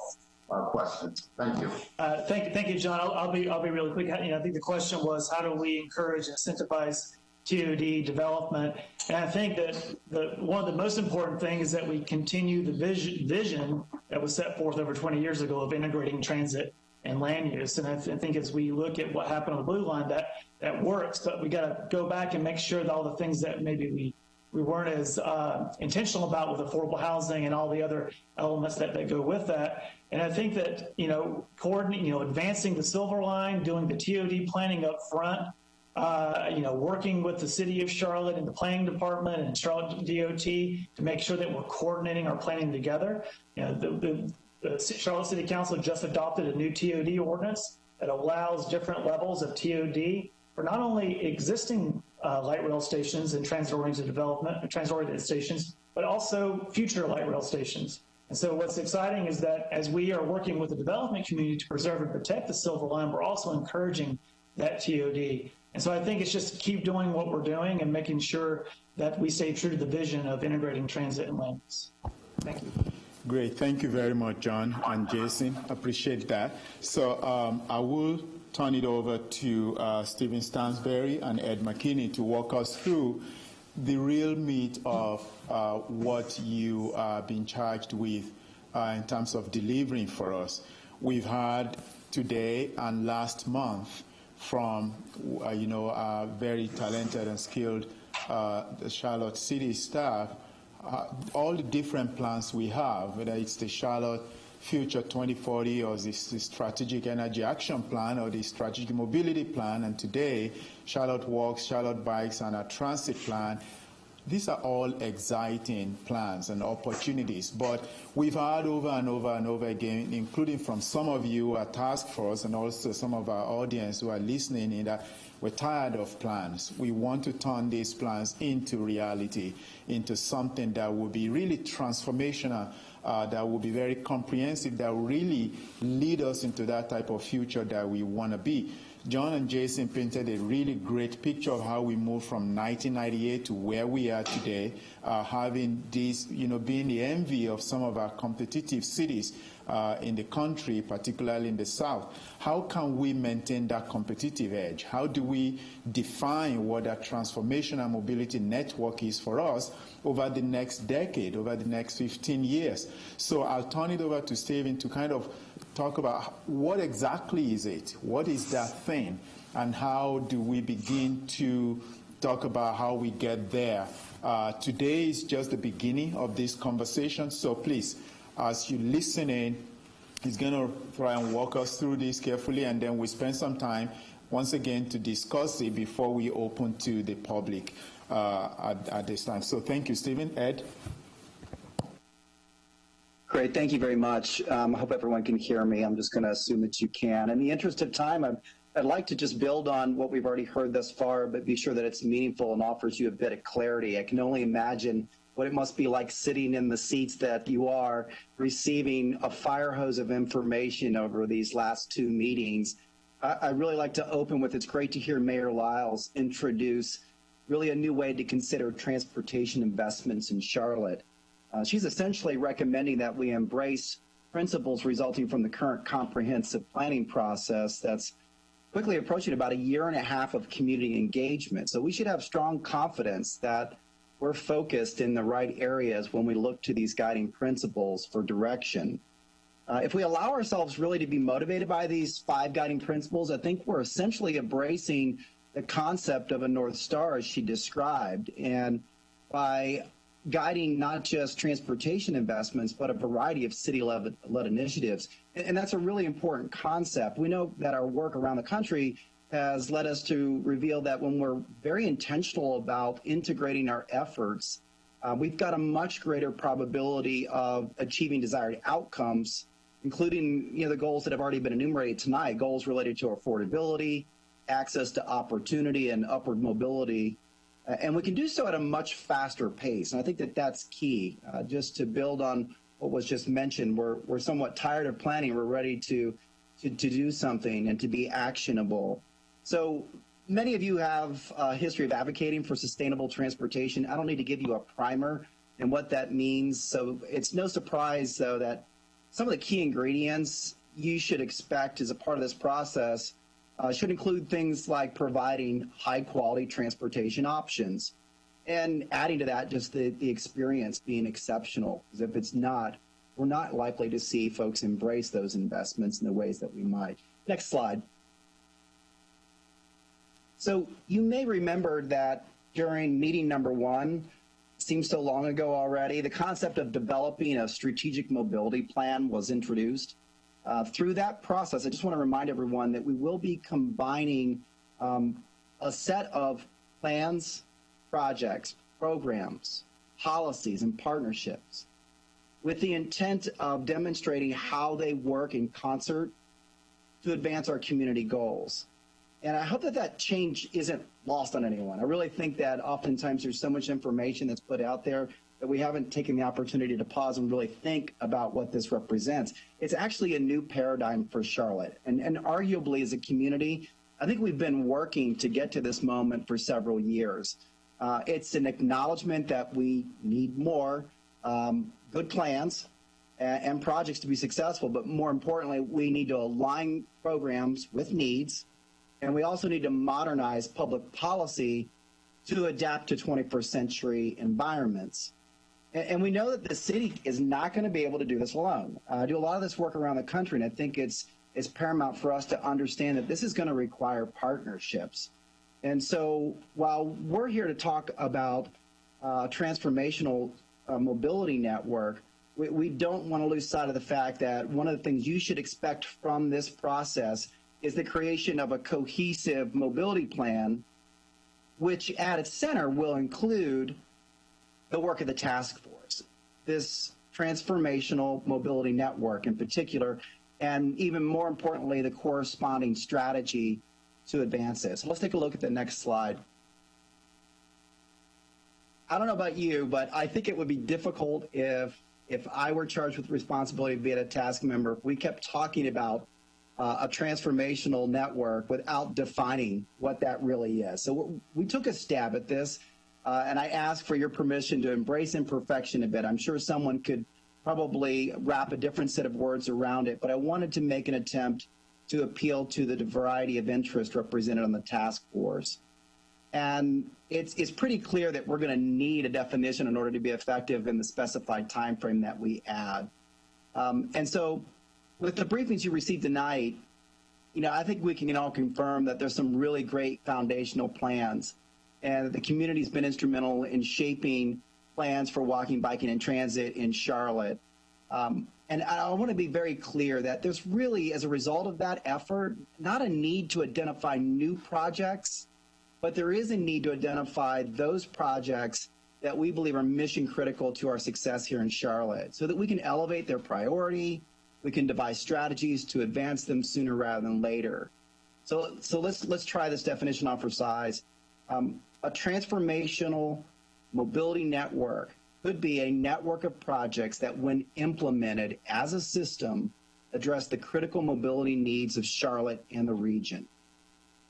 questions. Thank you. Thank you, John. I'll be really quick. I think the question was, how do we encourage and incentivize TOD development? And I think that one of the most important things is that we continue the vision that was set forth over 20 years ago of integrating transit and land use. And I think as we look at what happened on the Blue Line, that works, but we got to go back and make sure that all the things that maybe we weren't as intentional about with affordable housing and all the other elements that go with that. And I think that, coordinating, advancing the Silver Line, doing the TOD planning up front, working with the city of Charlotte and the planning department and Charlotte DOT to make sure that we're coordinating our planning together. The Charlotte City Council just adopted a new TOD ordinance that allows different levels of TOD for not only existing light rail stations and transit-oriented development, transit-oriented stations, but also future light rail stations. And so what's exciting is that as we are working with the development community to preserve and protect the Silver Line, we're also encouraging that TOD. And so I think it's just keep doing what we're doing and making sure that we stay true to the vision of integrating transit and land use. Thank you. Great. Thank you very much, John and Jason. Appreciate that. So I will turn it over to Stephen Stansberry and Ed McKinney to walk us through the real meat of what you are being charged with in terms of delivering for us. We've had today and last month from very talented and skilled the Charlotte City staff, all the different plans we have, whether it's the Charlotte Future 2040 or the Strategic Energy Action Plan or the Strategic Mobility Plan, and today Charlotte Walks, Charlotte Bikes, and a transit plan. These are all exciting plans and opportunities, but we've heard over and over and over again, including from some of you at task force and also some of our audience who are listening, in that we're tired of plans. We want to turn these plans into reality, into something that will be really transformational, that will be very comprehensive, that will really lead us into that type of future that we want to be. John and Jason painted a really great picture of how we moved from 1998 to where we are today, having this, being the envy of some of our competitive cities in the country, particularly in the South. How can we maintain that competitive edge? How do we define what that transformational mobility network is for us over the next decade, over the next 15 years? So I'll turn it over to Stephen to kind of talk about what exactly is it? What is that thing? And how do we begin to talk about how we get there? Today is just the beginning of this conversation, so please, as you listen in, he's going to try and walk us through this carefully, and then we spend some time once again to discuss it before we open to the public at this time. So thank you, Stephen. Ed? Great, thank you very much. I hope everyone can hear me. I'm just going to assume that you can. In the interest of time, I'd like to just build on what we've already heard thus far, but be sure that it's meaningful and offers you a bit of clarity. I can only imagine what it must be like sitting in the seats that you are, receiving a fire hose of information over these last two meetings. I'd really like to open with, it's great to hear Mayor Lyles introduce really a new way to consider transportation investments in Charlotte. She's essentially recommending that we embrace principles resulting from the current comprehensive planning process that's quickly approaching about a year and a half of community engagement. So we should have strong confidence that we're focused in the right areas when we look to these guiding principles for direction. If we allow ourselves really to be motivated by these 5 guiding principles, I think we're essentially embracing the concept of a North Star as she described. And by guiding not just transportation investments, but a variety of city-led initiatives. And that's a really important concept. We know that our work around the country has led us to reveal that when we're very intentional about integrating our efforts, we've got a much greater probability of achieving desired outcomes, including the goals that have already been enumerated tonight, goals related to affordability, access to opportunity, and upward mobility. And we can do so at a much faster pace. And I think that that's key. Just to build on what was just mentioned, we're somewhat tired of planning. We're ready to do something and to be actionable. So many of you have a history of advocating for sustainable transportation. I don't need to give you a primer and what that means. So it's no surprise, though, that some of the key ingredients you should expect as a part of this process should include things like providing high-quality transportation options and adding to that just the experience being exceptional. Because if it's not, we're not likely to see folks embrace those investments in the ways that we might. Next slide. So you may remember that during meeting number 1, seems so long ago already, the concept of developing a strategic mobility plan was introduced. Through that process, I just want to remind everyone that we will be combining a set of plans, projects, programs, policies, and partnerships with the intent of demonstrating how they work in concert to advance our community goals. And I hope that that change isn't lost on anyone. I really think that oftentimes there's so much information that's put out there that we haven't taken the opportunity to pause and really think about what this represents. It's actually a new paradigm for Charlotte. And arguably as a community, I think we've been working to get to this moment for several years. It's an acknowledgement that we need more good plans and projects to be successful, but more importantly, we need to align programs with needs. And we also need to modernize public policy to adapt to 21st century environments. And we know that the city is not going to be able to do this alone. I do a lot of this work around the country, and I think it's paramount for us to understand that this is going to require partnerships. And so while we're here to talk about transformational mobility network, we don't want to lose sight of the fact that one of the things you should expect from this process is the creation of a cohesive mobility plan, which at its center will include the work of the task force, this transformational mobility network in particular, and even more importantly, the corresponding strategy to advance it. So let's take a look at the next slide. I don't know about you, but I think it would be difficult if I were charged with responsibility of being a task member, if we kept talking about a transformational network without defining what that really is. So we took a stab at this, and I asked for your permission to embrace imperfection a bit. I'm sure someone could probably wrap a different set of words around it, but I wanted to make an attempt to appeal to the variety of interest represented on the task force. And it's pretty clear that we're going to need a definition in order to be effective in the specified time frame that we add. And so with the briefings you received tonight, I think we can all confirm that there's some really great foundational plans, and the community's been instrumental in shaping plans for walking, biking, and transit in Charlotte. And I want to be very clear that there's really, as a result of that effort, not a need to identify new projects, but there is a need to identify those projects that we believe are mission critical to our success here in Charlotte so that we can elevate their priority, we can devise strategies to advance them sooner rather than later. So let's try this definition on for size. A transformational mobility network could be a network of projects that, when implemented as a system, address the critical mobility needs of Charlotte and the region.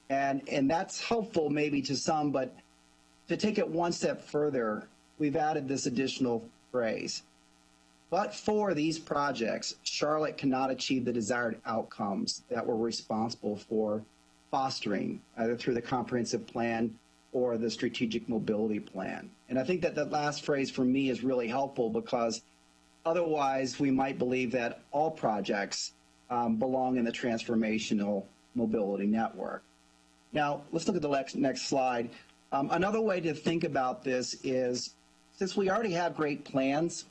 And that's helpful maybe to some, but to take it one step further, we've added this additional phrase. But for these projects, Charlotte cannot achieve the desired outcomes that we're responsible for fostering, either through the comprehensive plan or the strategic mobility plan. And I think that that last phrase for me is really helpful, because otherwise we might believe that all projects belong in the transformational mobility network. Now, let's look at the next slide. Another way to think about this is since we already have great plans,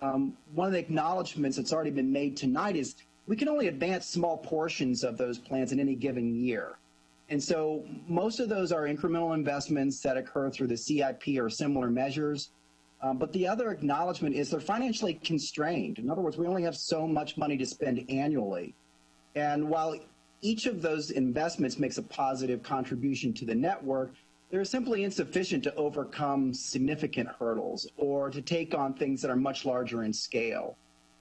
one of the acknowledgments that's already been made tonight is we can only advance small portions of those plans in any given year. And so most of those are incremental investments that occur through the CIP or similar measures. But the other acknowledgement is they're financially constrained. In other words, we only have so much money to spend annually. And while each of those investments makes a positive contribution to the network, they're simply insufficient to overcome significant hurdles or to take on things that are much larger in scale.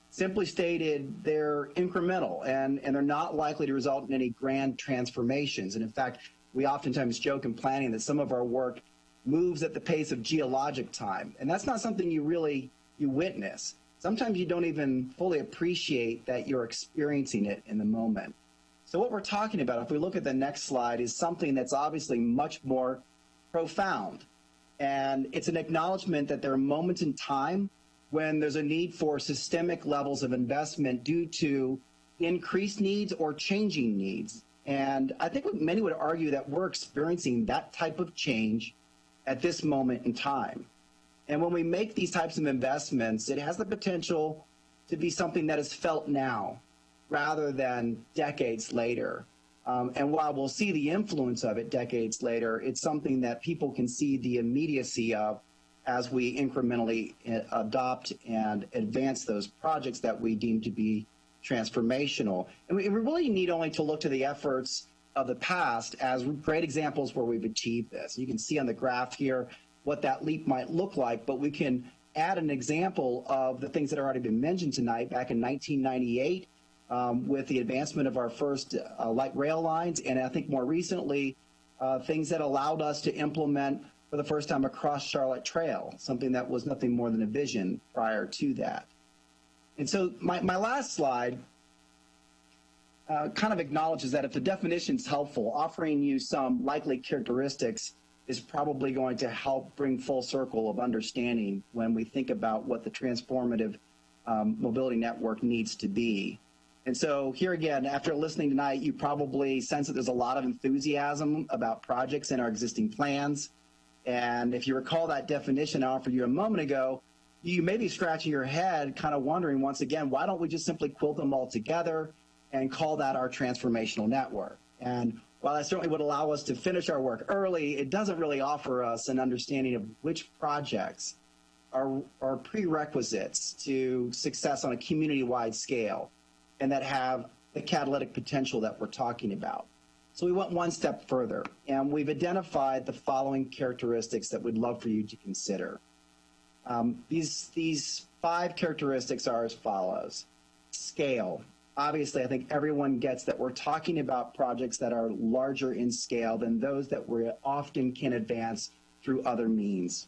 Simply stated, they're incremental and they're not likely to result in any grand transformations. And in fact, we oftentimes joke in planning that some of our work moves at the pace of geologic time. And that's not something you witness. Sometimes you don't even fully appreciate that you're experiencing it in the moment. So what we're talking about, if we look at the next slide, is something that's obviously much more profound. And it's an acknowledgement that there are moments in time when there's a need for systemic levels of investment due to increased needs or changing needs. And I think many would argue that we're experiencing that type of change at this moment in time. And when we make these types of investments, it has the potential to be something that is felt now rather than decades later. And while we'll see the influence of it decades later, it's something that people can see the immediacy of as we incrementally adopt and advance those projects that we deem to be transformational. And we really need only to look to the efforts of the past as great examples where we've achieved this. You can see on the graph here what that leap might look like, but we can add an example of the things that have already been mentioned tonight. Back in 1998, with the advancement of our first light rail lines, and I think more recently, things that allowed us to implement for the first time a cross-Charlotte trail, something that was nothing more than a vision prior to that. And so my last slide kind of acknowledges that if the definition's helpful, offering you some likely characteristics is probably going to help bring full circle of understanding when we think about what the transformative mobility network needs to be. And so here again, after listening tonight, you probably sense that there's a lot of enthusiasm about projects in our existing plans. And if you recall that definition I offered you a moment ago, you may be scratching your head kind of wondering once again, why don't we just simply quilt them all together and call that our transformational network? And while that certainly would allow us to finish our work early, it doesn't really offer us an understanding of which projects are prerequisites to success on a community-wide scale and that have the catalytic potential that we're talking about. So we went one step further, and we've identified the following characteristics that we'd love for you to consider. These 5 characteristics are as follows. Scale. Obviously, I think everyone gets that we're talking about projects that are larger in scale than those that we often can advance through other means.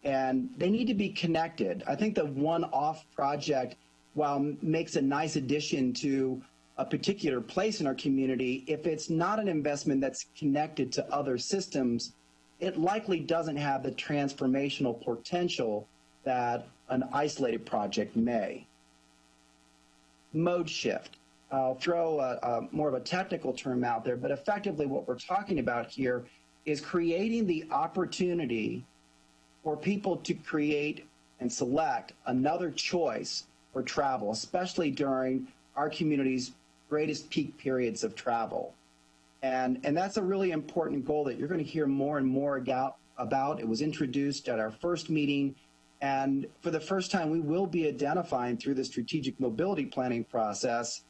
And they need to be connected. I think the one-off project, while makes a nice addition to a particular place in our community, if it's not an investment that's connected to other systems, it likely doesn't have the transformational potential that an isolated project may. Mode shift. I'll throw more of a technical term out there, but effectively what we're talking about here is creating the opportunity for people to create and select another choice for travel, especially during our community's greatest peak periods of travel. And that's a really important goal that you're going to hear more and more about. It was introduced at our first meeting, and for the first time, we will be identifying through the strategic mobility planning process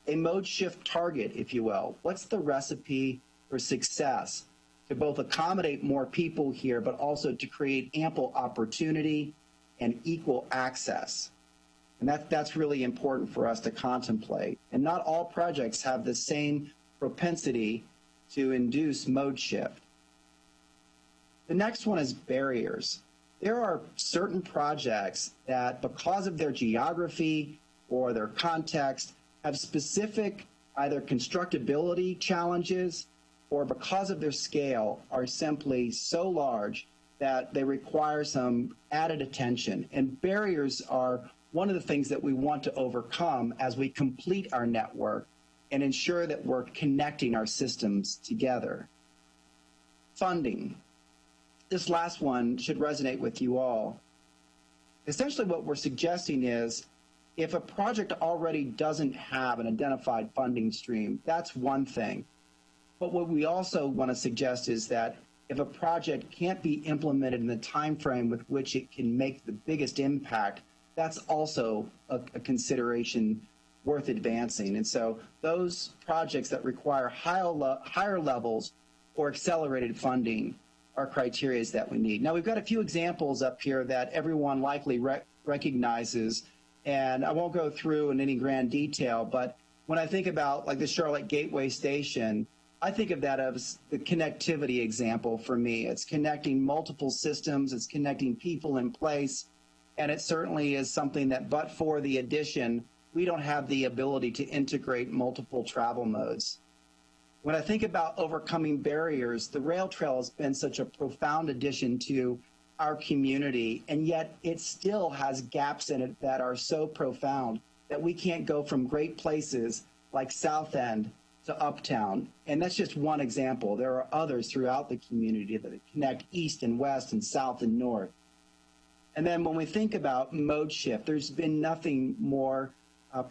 a mode shift target, if you will. What's the recipe for success to both accommodate more people here, but also to create ample opportunity and equal access? And that's really important for us to contemplate. And not all projects have the same propensity to induce mode shift. The next one is barriers. There are certain projects that, because of their geography or their context, have specific either constructability challenges or because of their scale are simply so large that they require some added attention. And barriers are one of the things that we want to overcome as we complete our network and ensure that we're connecting our systems together. Funding. this last one should resonate with you all. Essentially what we're suggesting is if a project already doesn't have an identified funding stream, that's one thing. But what we also want to suggest is that if a project can't be implemented in the time frame with which it can make the biggest impact, that's also a consideration worth advancing. And so those projects that require higher levels or accelerated funding are criteria that we need. Now, we've got a few examples up here that everyone likely recognizes, and I won't go through in any grand detail, but when I think about like the Charlotte Gateway Station, I think of that as the connectivity example for me. It's connecting multiple systems, it's connecting people in place, and it certainly is something that, but for the addition, we don't have the ability to integrate multiple travel modes. When I think about overcoming barriers, the rail trail has been such a profound addition to our community, and yet it still has gaps in it that are so profound that we can't go from great places like South End to Uptown. And that's just one example. There are others throughout the community that connect east and west and south and north. And then when we think about mode shift, there's been nothing more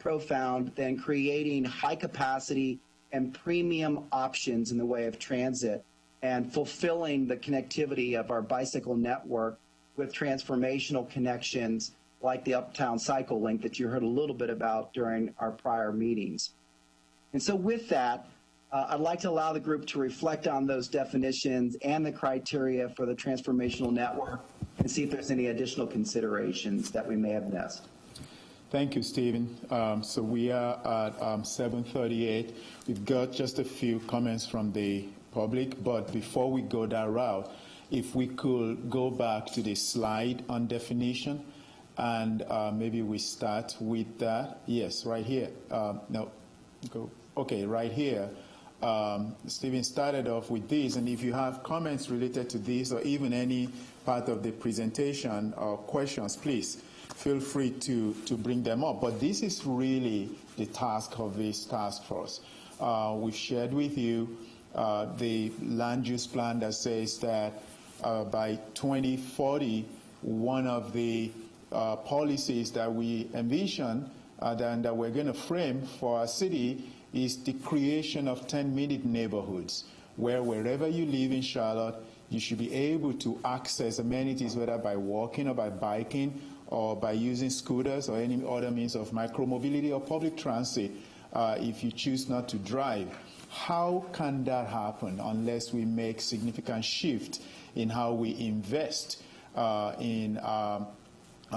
profound than creating high capacity and premium options in the way of transit and fulfilling the connectivity of our bicycle network with transformational connections like the Uptown Cycle Link that you heard a little bit about during our prior meetings. And so with that, I'd like to allow the group to reflect on those definitions and the criteria for the transformational network and see if there's any additional considerations that we may have missed. Thank you, Stephen. So we are at 7:38. We've got just a few comments from the public, but before we go that route, if we could go back to the slide on definition, and maybe we start with that. Yes, right here. No, go. Okay, right here. Stephen started off with this, and if you have comments related to this or even any part of the presentation or questions, please feel free to bring them up. But this is really the task of this task force. We've shared with you the land use plan that says that by 2040, one of the policies that we envision that we're going to frame for our city is the creation of 10-minute neighborhoods, where wherever you live in Charlotte, you should be able to access amenities, whether by walking or by biking or by using scooters or any other means of micromobility or public transit if you choose not to drive. How can that happen unless we make significant shift in how we invest in our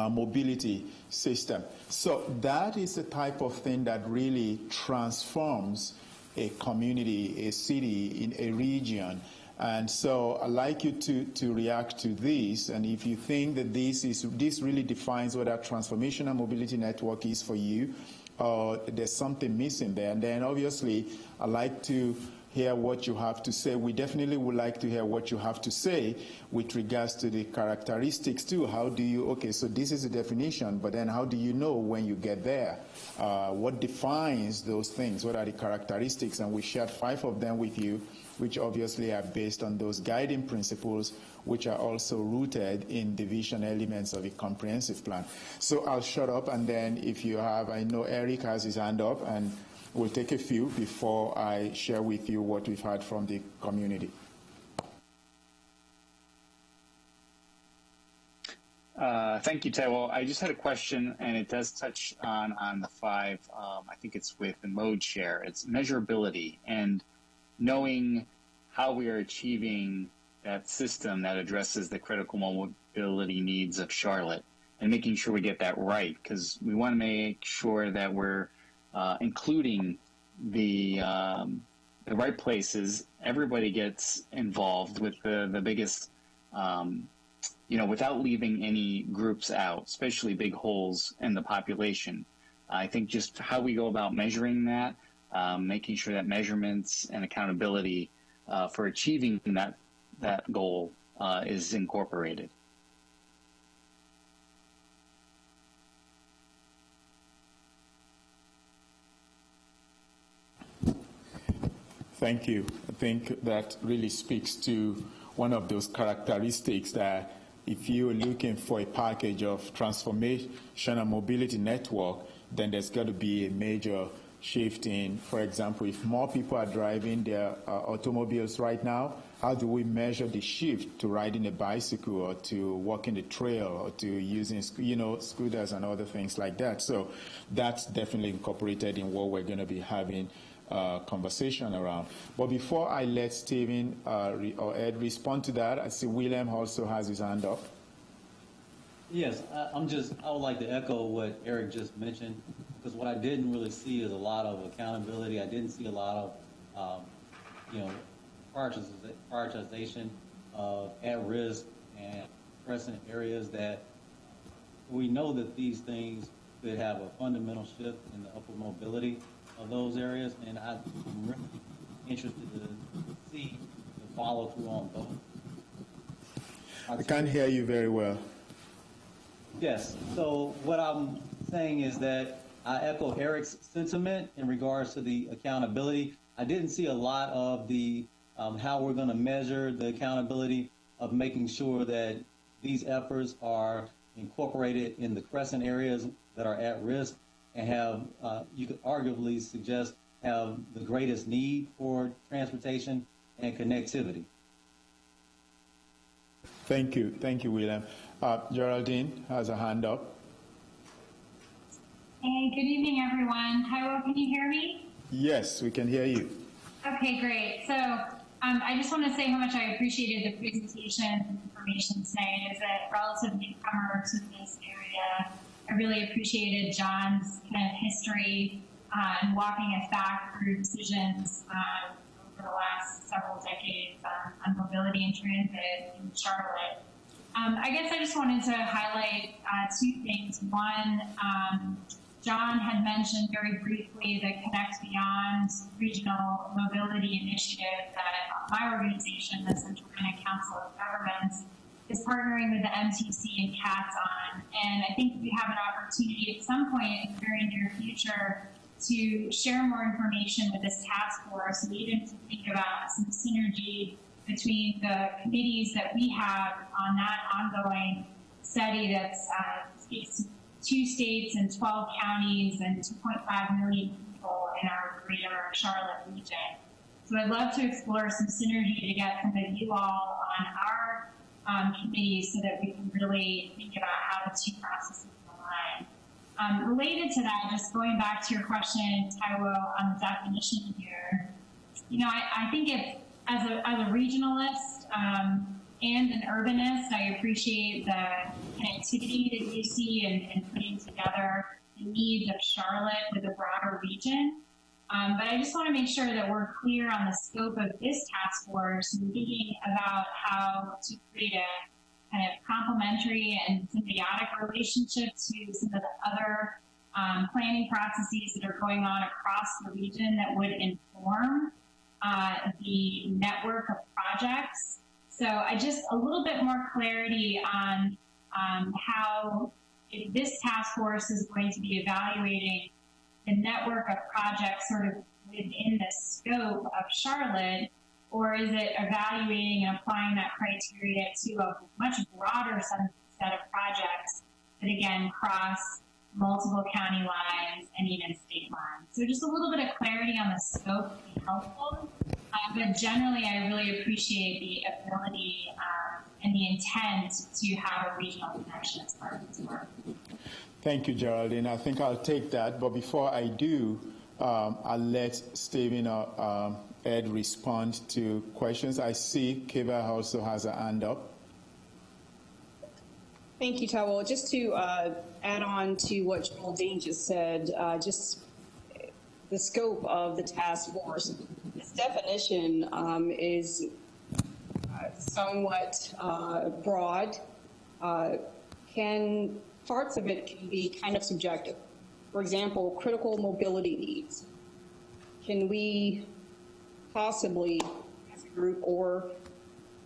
mobility system? So that is the type of thing that really transforms a community, a city, in a region. And so I'd like you to react to this, and if you think that this really defines what our transformational mobility network is for you, or there's something missing there, and then obviously I'd like to hear what you have to say. We definitely would like to hear what you have to say with regards to the characteristics too. How do you, okay, so this is a definition, but then how do you know when you get there? What defines those things? What are the characteristics? And we shared 5 of them with you, which obviously are based on those guiding principles, which are also rooted in the vision elements of a comprehensive plan. So I'll shut up, and then if you have, I know Eric has his hand up, and we'll take a few before I share with you what we've heard from the community. Thank you, Taiwo. I just had a question, and it does touch on the 5. I think it's with the mode share. It's measurability and knowing how we are achieving that system that addresses the critical mobility needs of Charlotte and making sure we get that right, because we want to make sure that we're including the right places. Everybody gets involved with the biggest, without leaving any groups out, especially big holes in the population. I think just how we go about measuring that, making sure that measurements and accountability for achieving that goal is incorporated. Thank you. I think that really speaks to one of those characteristics that if you're looking for a package of transformation and mobility network, then there's got to be a major shift in, for example, if more people are driving their automobiles right now, how do we measure the shift to riding a bicycle or to walking the trail or to using, scooters and other things like that? So that's definitely incorporated in what we're going to be having conversation around. But before I let Stephen or Ed respond to that, I see William also has his hand up. Yes, I would like to echo what Eric just mentioned, because what I didn't really see is a lot of accountability. I didn't see a lot of, prioritization of at-risk and present areas that we know that these things could have a fundamental shift in the upward mobility of those areas, and I'm really interested to see the follow-through on those. I can't hear you very well. Yes, so what I'm saying is that I echo Eric's sentiment in regards to the accountability. I didn't see a lot of the how we're going to measure the accountability of making sure that these efforts are incorporated in the crescent areas that are at risk and have, you could arguably suggest, have the greatest need for transportation and connectivity. Thank you, William. Geraldine has a hand up. Hey, good evening, everyone. Taiwo, can you hear me? Yes, we can hear you. Okay, great. So I just want to say how much I appreciated the presentation and information today. As a relative newcomer to this area, I really appreciated John's kind of history and walking us back through decisions over the last several decades on mobility and transit in Charlotte. I guess I just wanted to highlight two things. One, John had mentioned very briefly the Connect Beyond Regional Mobility Initiative that my organization, the Central Connect Council of Governments, is partnering with the MTC and CATS on. And I think we have an opportunity at some point in the very near future to share more information with this task force and even to think about some synergy between the committees that we have on that ongoing study that speaks to 2 states and 12 counties and 2.5 million people in our greater Charlotte region. So I'd love to explore some synergy to get some of you all on our committees so that we can really think about how the two processes align. Related to that, just going back to your question, Taiwo, on the definition here, I think as a regionalist and an urbanist, I appreciate the connectivity that you see in putting together the needs of Charlotte with a broader region. But I just want to make sure that we're clear on the scope of this task force and thinking about how to create a kind of complementary and symbiotic relationship to some of the other planning processes that are going on across the region that would inform the network of projects. So a little bit more clarity on how if this task force is going to be evaluating the network of projects sort of within the scope of Charlotte, or is it evaluating and applying that criteria to a much broader set of projects that again cross multiple county lines and even state lines? So just a little bit of clarity on the scope would be helpful. But generally, I really appreciate the ability and the intent to have a regional connection as part of this work. Thank you, Geraldine. I think I'll take that. But before I do, I'll let Stephen or Ed respond to questions. I see Kiva also has a hand up. Thank you, Taiwo. Just to add on to what Geraldine just said, just the scope of the task force. This definition is somewhat broad. Parts of it can be kind of subjective. For example, critical mobility needs. Can we possibly, as a group or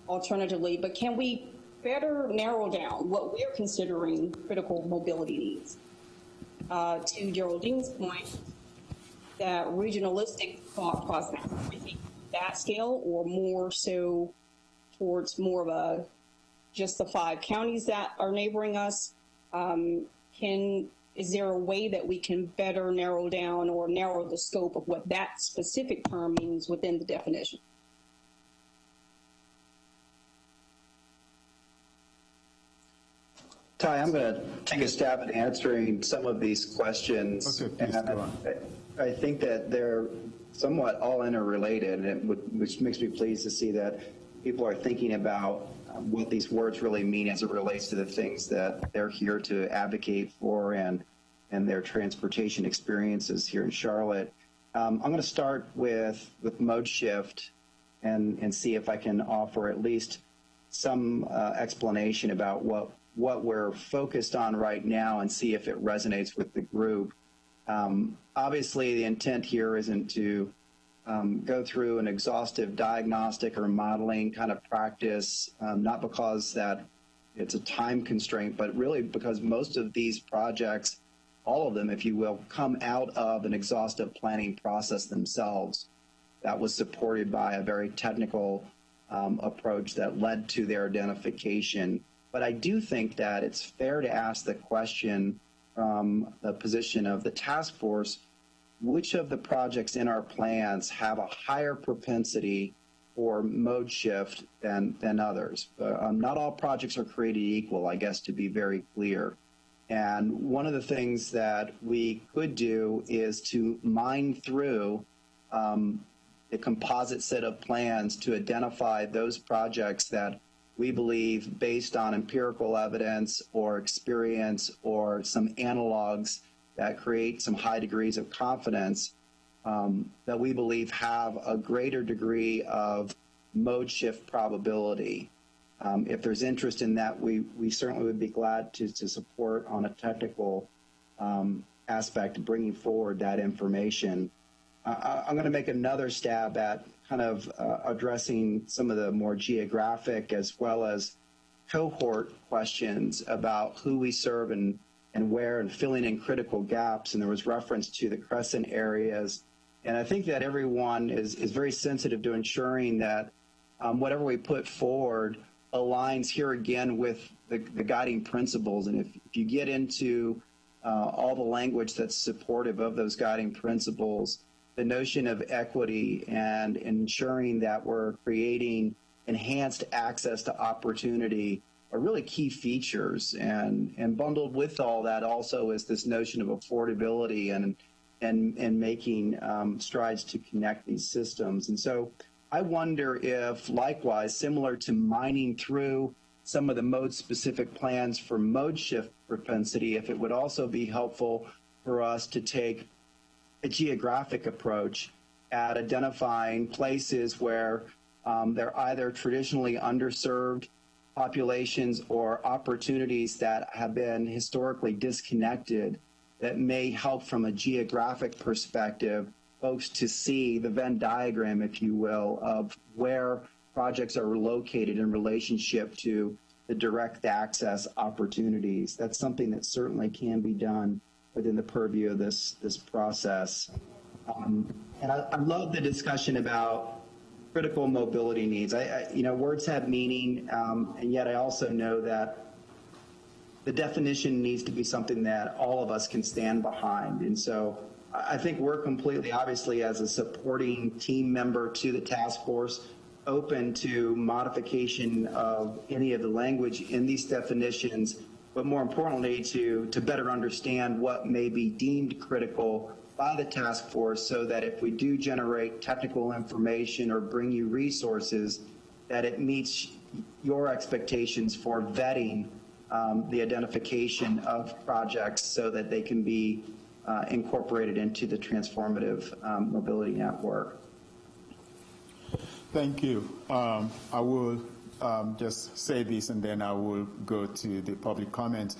alternatively, but can we better narrow down what we're considering critical mobility needs? To Geraldine's point, that regionalistic thought process, I think that scale, or more so, towards more of a just the 5 counties that are neighboring us? Is there a way that we can better narrow down or narrow the scope of what that specific term means within the definition? Ty, I'm going to take a stab at answering some of these questions. Okay, please go on. I think that they're somewhat all interrelated, which makes me pleased to see that people are thinking about what these words really mean as it relates to the things that they're here to advocate for and their transportation experiences here in Charlotte. I'm going to start with mode shift and see if I can offer at least some explanation about what we're focused on right now and see if it resonates with the group. Obviously, the intent here isn't to go through an exhaustive diagnostic or modeling kind of practice, not because that it's a time constraint, but really because most of these projects, all of them, if you will, come out of an exhaustive planning process themselves that was supported by a very technical approach that led to their identification. But I do think that it's fair to ask the question from the position of the task force, which of the projects in our plans have a higher propensity for mode shift than others? Not all projects are created equal, I guess, to be very clear. And one of the things that we could do is to mine through the composite set of plans to identify those projects that we believe, based on empirical evidence or experience or some analogs that create some high degrees of confidence, that we believe have a greater degree of mode shift probability. If there's interest in that, we certainly would be glad to support on a technical aspect bringing forward that information. I'm going to make another stab at kind of addressing some of the more geographic as well as cohort questions about who we serve and where, and filling in critical gaps. And there was reference to the crescent areas. And I think that everyone is very sensitive to ensuring that whatever we put forward aligns here again with the guiding principles. And if you get into all the language that's supportive of those guiding principles, the notion of equity and ensuring that we're creating enhanced access to opportunity are really key features. And bundled with all that also is this notion of affordability and making strides to connect these systems. And so I wonder if, likewise, similar to mining through some of the mode-specific plans for mode shift propensity, if it would also be helpful for us to take a geographic approach at identifying places where they're either traditionally underserved populations or opportunities that have been historically disconnected, that may help from a geographic perspective folks to see the Venn diagram, if you will, of where projects are located in relationship to the direct access opportunities. That's something that certainly can be done within the purview of this process. And I love the discussion about critical mobility needs. Words have meaning, and yet I also know that the definition needs to be something that all of us can stand behind. And so I think we're completely, obviously, as a supporting team member to the task force, open to modification of any of the language in these definitions, but more importantly, to better understand what may be deemed critical by the task force, so that if we do generate technical information or bring you resources, that it meets your expectations for vetting the identification of projects so that they can be incorporated into the transformative mobility network. Thank you. I will just say this, and then I will go to the public comment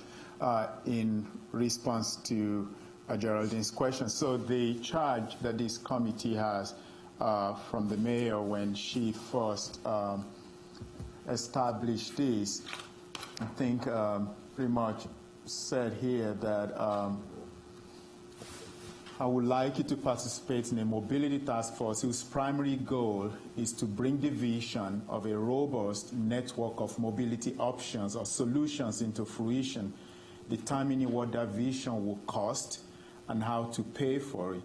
in response to Geraldine's question. So the charge that this committee has from the mayor when she first established this, I think pretty much said here that I would like you to participate in a mobility task force whose primary goal is to bring the vision of a robust network of mobility options or solutions into fruition, determining what that vision will cost and how to pay for it.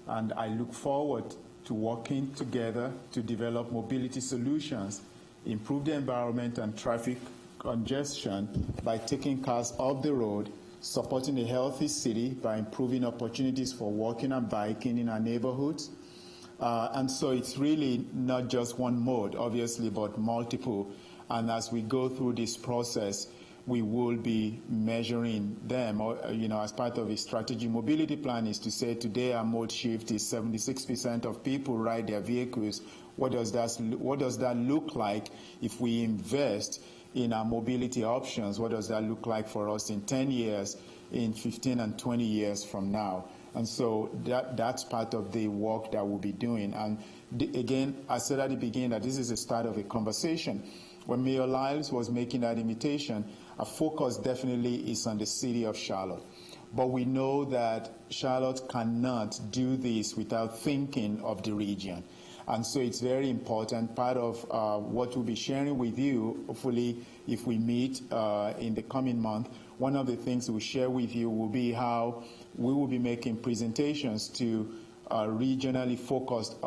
And I look forward to working together to develop mobility solutions, improve the environment and traffic congestion by taking cars off the road, supporting a healthy city by improving opportunities for walking and biking in our neighborhoods. And so it's really not just one mode, obviously, but multiple. And as we go through this process, we will be measuring them, as part of a strategic mobility plan is to say today our mode shift is 76% of people ride their vehicles. What does that look like if we invest in our mobility options? What does that look like for us in 10 years, in 15 and 20 years from now? And so that's part of the work that we'll be doing. And again, I said at the beginning that this is the start of a conversation. When Mayor Lyles was making that invitation, our focus definitely is on the city of Charlotte. But we know that Charlotte cannot do this without thinking of the region. And so it's very important. Part of what we'll be sharing with you, hopefully, if we meet in the coming month, one of the things we'll share with you will be how we will be making presentations to regionally focused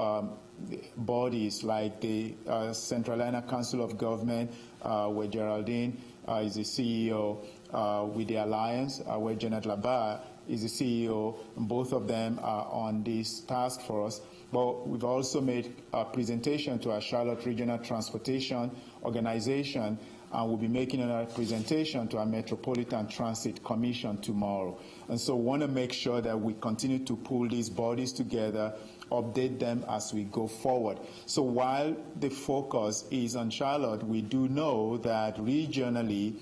bodies like the Central Carolina Council of Government, where Geraldine is the CEO, with the Alliance, where Janet Labar is the CEO. And both of them are on this task force. But we've also made a presentation to our Charlotte Regional Transportation Organization, and we'll be making a presentation to our Metropolitan Transit Commission tomorrow. And so we want to make sure that we continue to pull these bodies together, update them as we go forward. So while the focus is on Charlotte, we do know that regionally,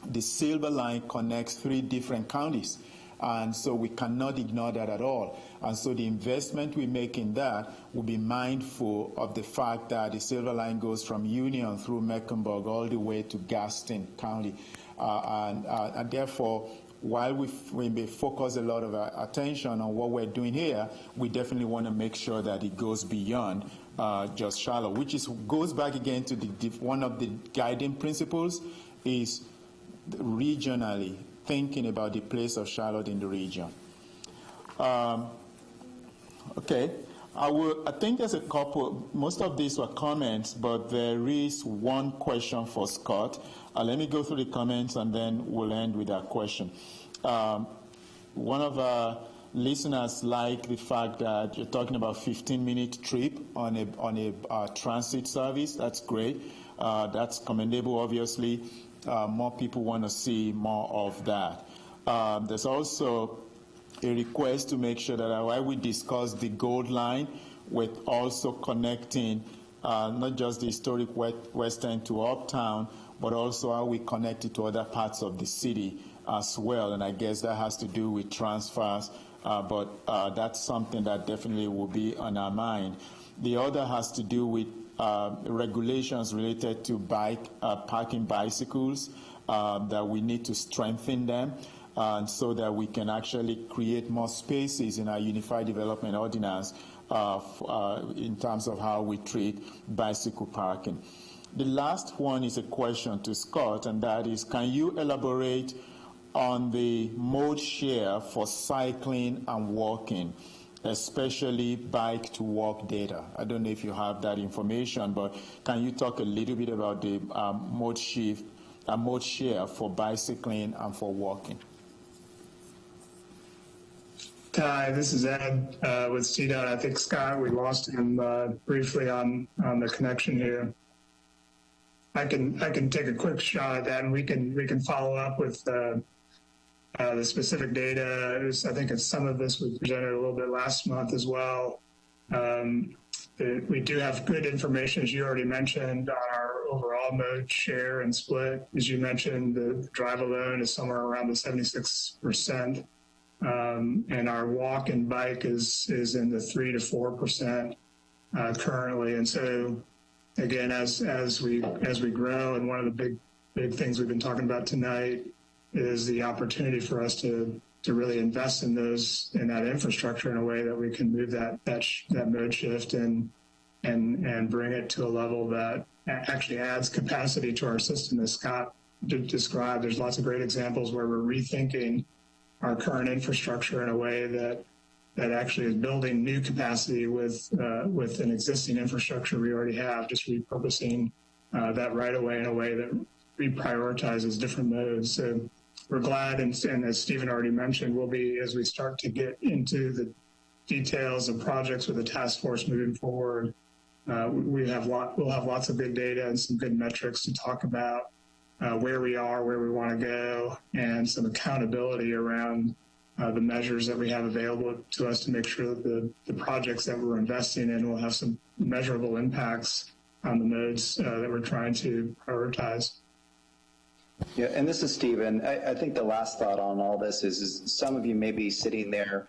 the Silver Line connects 3 different counties. And so we cannot ignore that at all. And so the investment we make in that will be mindful of the fact that the Silver Line goes from Union through Mecklenburg all the way to Gaston County. And therefore, while we may focus a lot of our attention on what we're doing here, we definitely want to make sure that it goes beyond just Charlotte, which goes back again to one of the guiding principles is regionally thinking about the place of Charlotte in the region. Okay, I think there's a couple, most of these were comments, but there is one question for Scott. Let me go through the comments and then we'll end with that question. One of our listeners like the fact that you're talking about 15-minute trip on a transit service. That's great. That's commendable, obviously. More people want to see more of that. There's also a request to make sure that while we discuss the Gold Line, with also connecting not just the historic West End to Uptown, but also how we connect it to other parts of the city as well. And I guess that has to do with transfers, but that's something that definitely will be on our mind. The other has to do with regulations related to parking bicycles, that we need to strengthen them so that we can actually create more spaces in our Unified Development Ordinance in terms of how we treat bicycle parking. The last one is a question to Scott, and that is, can you elaborate on the mode share for cycling and walking, especially bike to walk data? I don't know if you have that information, but can you talk a little bit about the mode share for bicycling and for walking? Hi, this is Ed with CDOT. I think Scott, we lost him briefly on the connection here. I can take a quick shot at that, and we can follow up with the specific data. I think some of this was presented a little bit last month as well. We do have good information, as you already mentioned, on our overall mode share and split. As you mentioned, the drive alone is somewhere around the 76%. And our walk and bike is in the 3 to 4% currently. And so, again, as we grow, and one of the big things we've been talking about tonight is the opportunity for us to to really invest in that infrastructure in a way that we can move that mode shift and bring it to a level that actually adds capacity to our system. As Scott described, there's lots of great examples where we're rethinking our current infrastructure in a way that actually is building new capacity with an existing infrastructure we already have, just repurposing that right away in a way that reprioritizes different modes. So we're glad, and as Stephen already mentioned, we'll be, as we start to get into the details of projects with the task force moving forward, we'll have lots of good data and some good metrics to talk about where we are, where we want to go, and some accountability around the measures that we have available to us to make sure that the projects that we're investing in will have some measurable impacts on the modes that we're trying to prioritize. Yeah, and this is Stephen. I think the last thought on all this is some of you may be sitting there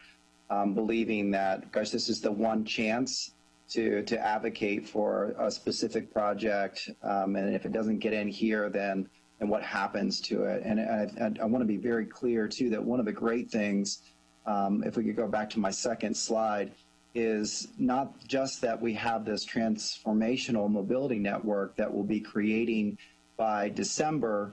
believing that, gosh, this is the one chance to advocate for a specific project, and if it doesn't get in here, then what happens to it? And I want to be very clear, too, that one of the great things, if we could go back to my second slide, is not just that we have this transformational mobility network that we'll be creating by December.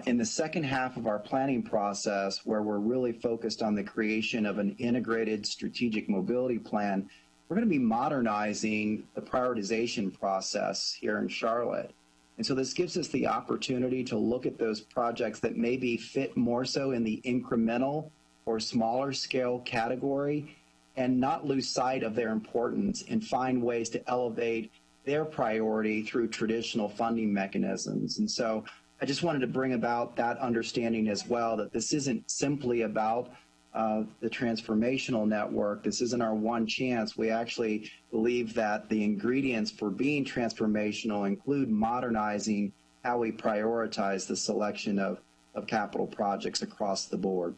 In the second half of our planning process, where we're really focused on the creation of an integrated strategic mobility plan, we're going to be modernizing the prioritization process here in Charlotte. And so this gives us the opportunity to look at those projects that maybe fit more so in the incremental or smaller scale category and not lose sight of their importance and find ways to elevate their priority through traditional funding mechanisms. And so I just wanted to bring about that understanding as well, that this isn't simply about the transformational network. This isn't our one chance. We actually believe that the ingredients for being transformational include modernizing how we prioritize the selection of capital projects across the board.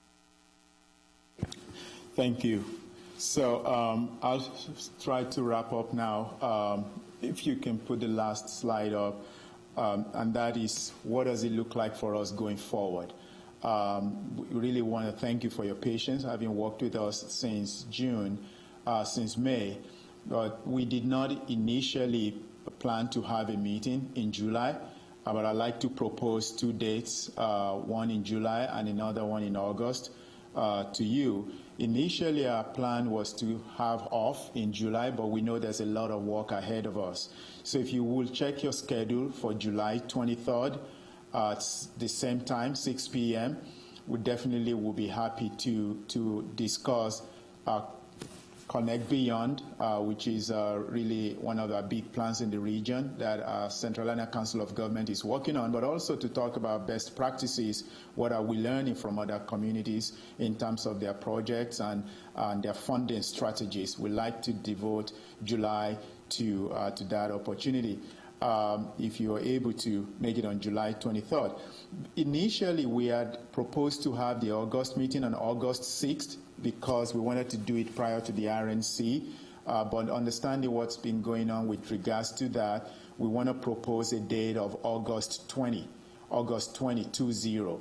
Thank you. So I'll try to wrap up now. If you can put the last slide up, and that is, what does it look like for us going forward? We really want to thank you for your patience, having worked with us since May, but we did not initially plan to have a meeting in July, but I'd like to propose two dates, one in July and another one in August, to you. Initially, our plan was to have off in July, but we know there's a lot of work ahead of us. So if you will check your schedule for July 23rd, at the same time, 6 p.m., we definitely will be happy to discuss Connect Beyond, which is really one of the big plans in the region that Central Carolina Council of Government is working on, but also to talk about best practices, what are we learning from other communities in terms of their projects and their funding strategies. We like to devote July to that opportunity. If you are able to make it on July 23rd. Initially, we had proposed to have the August meeting on August 6th because we wanted to do it prior to the RNC, but understanding what's been going on with regards to that, we want to propose a date of August 20, 2020,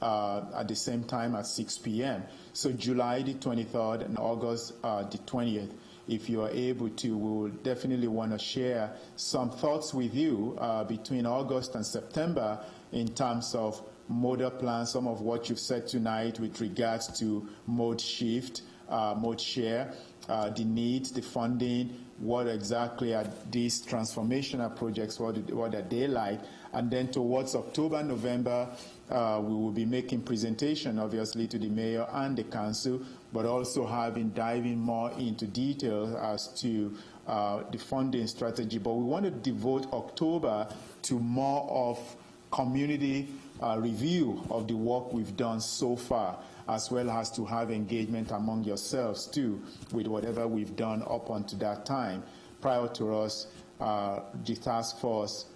at the same time at 6 p.m. So July the 23rd and August the 20th. If you are able to, we will definitely want to share some thoughts with you between August and September in terms of modal plans, some of what you've said tonight with regards to mode shift, mode share, the needs, the funding, what exactly are these transformational projects, what are they like, and then towards October, November, we will be making presentation, obviously, to the mayor and the council, but also diving more into detail as to the funding strategy. But we want to devote October to more of community review of the work we've done so far, as well as to have engagement among yourselves, too, with whatever we've done up until that time, prior to us, the task force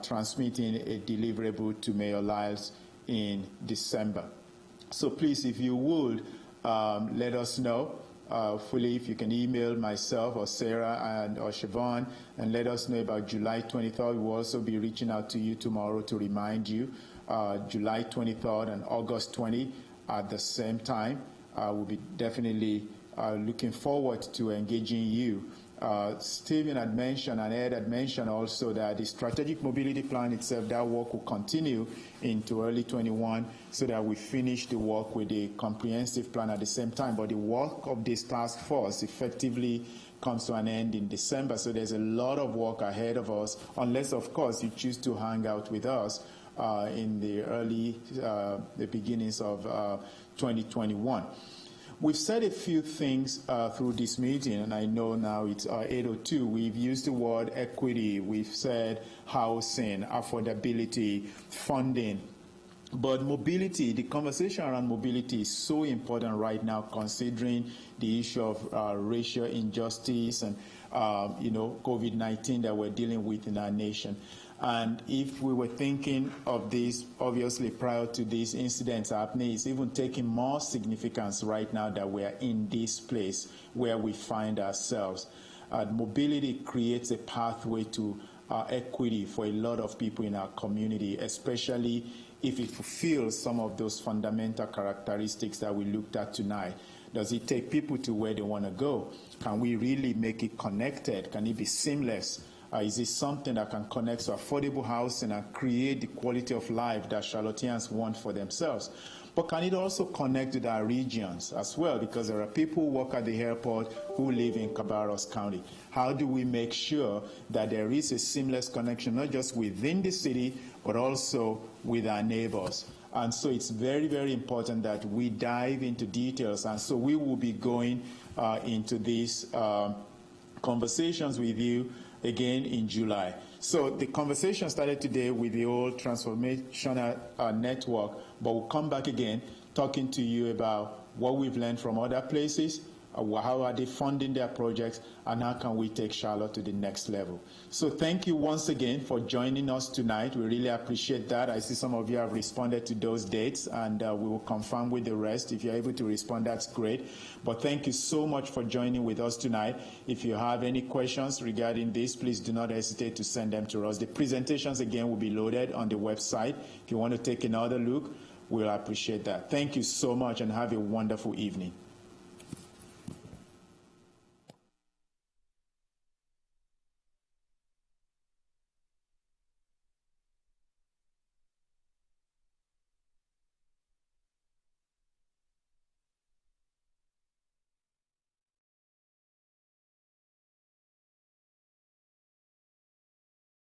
transmitting a deliverable to Mayor Lyles in December. So please, if you would, let us know fully. If you can email myself or Sarah or Siobhan and let us know about July 23rd. We'll also be reaching out to you tomorrow to remind you July 23rd and August 20. at the same time. We'll be definitely looking forward to engaging you. Stephen had mentioned and Ed had mentioned also that the strategic mobility plan itself, that work will continue into early 21 so that we finish the work with the comprehensive plan at the same time. But the work of this task force effectively comes to an end in December, so there's a lot of work ahead of us, unless, of course, you choose to hang out with us in the beginnings of 2021. We've said a few things through this meeting, and I know now it's 8:02. We've used the word equity. We've said housing, affordability, funding. But mobility, the conversation around mobility is so important right now, considering the issue of racial injustice and, COVID-19 that we're dealing with in our nation. And if we were thinking of this, obviously, prior to these incidents happening, it's even taking more significance right now that we are in this place where we find ourselves. Mobility creates a pathway to equity for a lot of people in our community, especially if it fulfills some of those fundamental characteristics that we looked at tonight. Does it take people to where they want to go? Can we really make it connected? Can it be seamless? Is it something that can connect to affordable housing and create the quality of life that Charlotteans want for themselves? But can it also connect with our regions as well? Because there are people who work at the airport who live in Cabarrus County. How do we make sure that there is a seamless connection, not just within the city, but also with our neighbors? And so it's very, very important that we dive into details. And so we will be going into these conversations with you again in July. So the conversation started today with the old transformational network, but we'll come back again talking to you about what we've learned from other places, how are they funding their projects, and how can we take Charlotte to the next level. So thank you once again for joining us tonight. We really appreciate that. I see some of you have responded to those dates, and we will confirm with the rest. If you're able to respond, that's great. But thank you so much for joining with us tonight. If you have any questions regarding this, please do not hesitate to send them to us. The presentations, again, will be loaded on the website. If you want to take another look, we'll appreciate that. Thank you so much, and have a wonderful evening.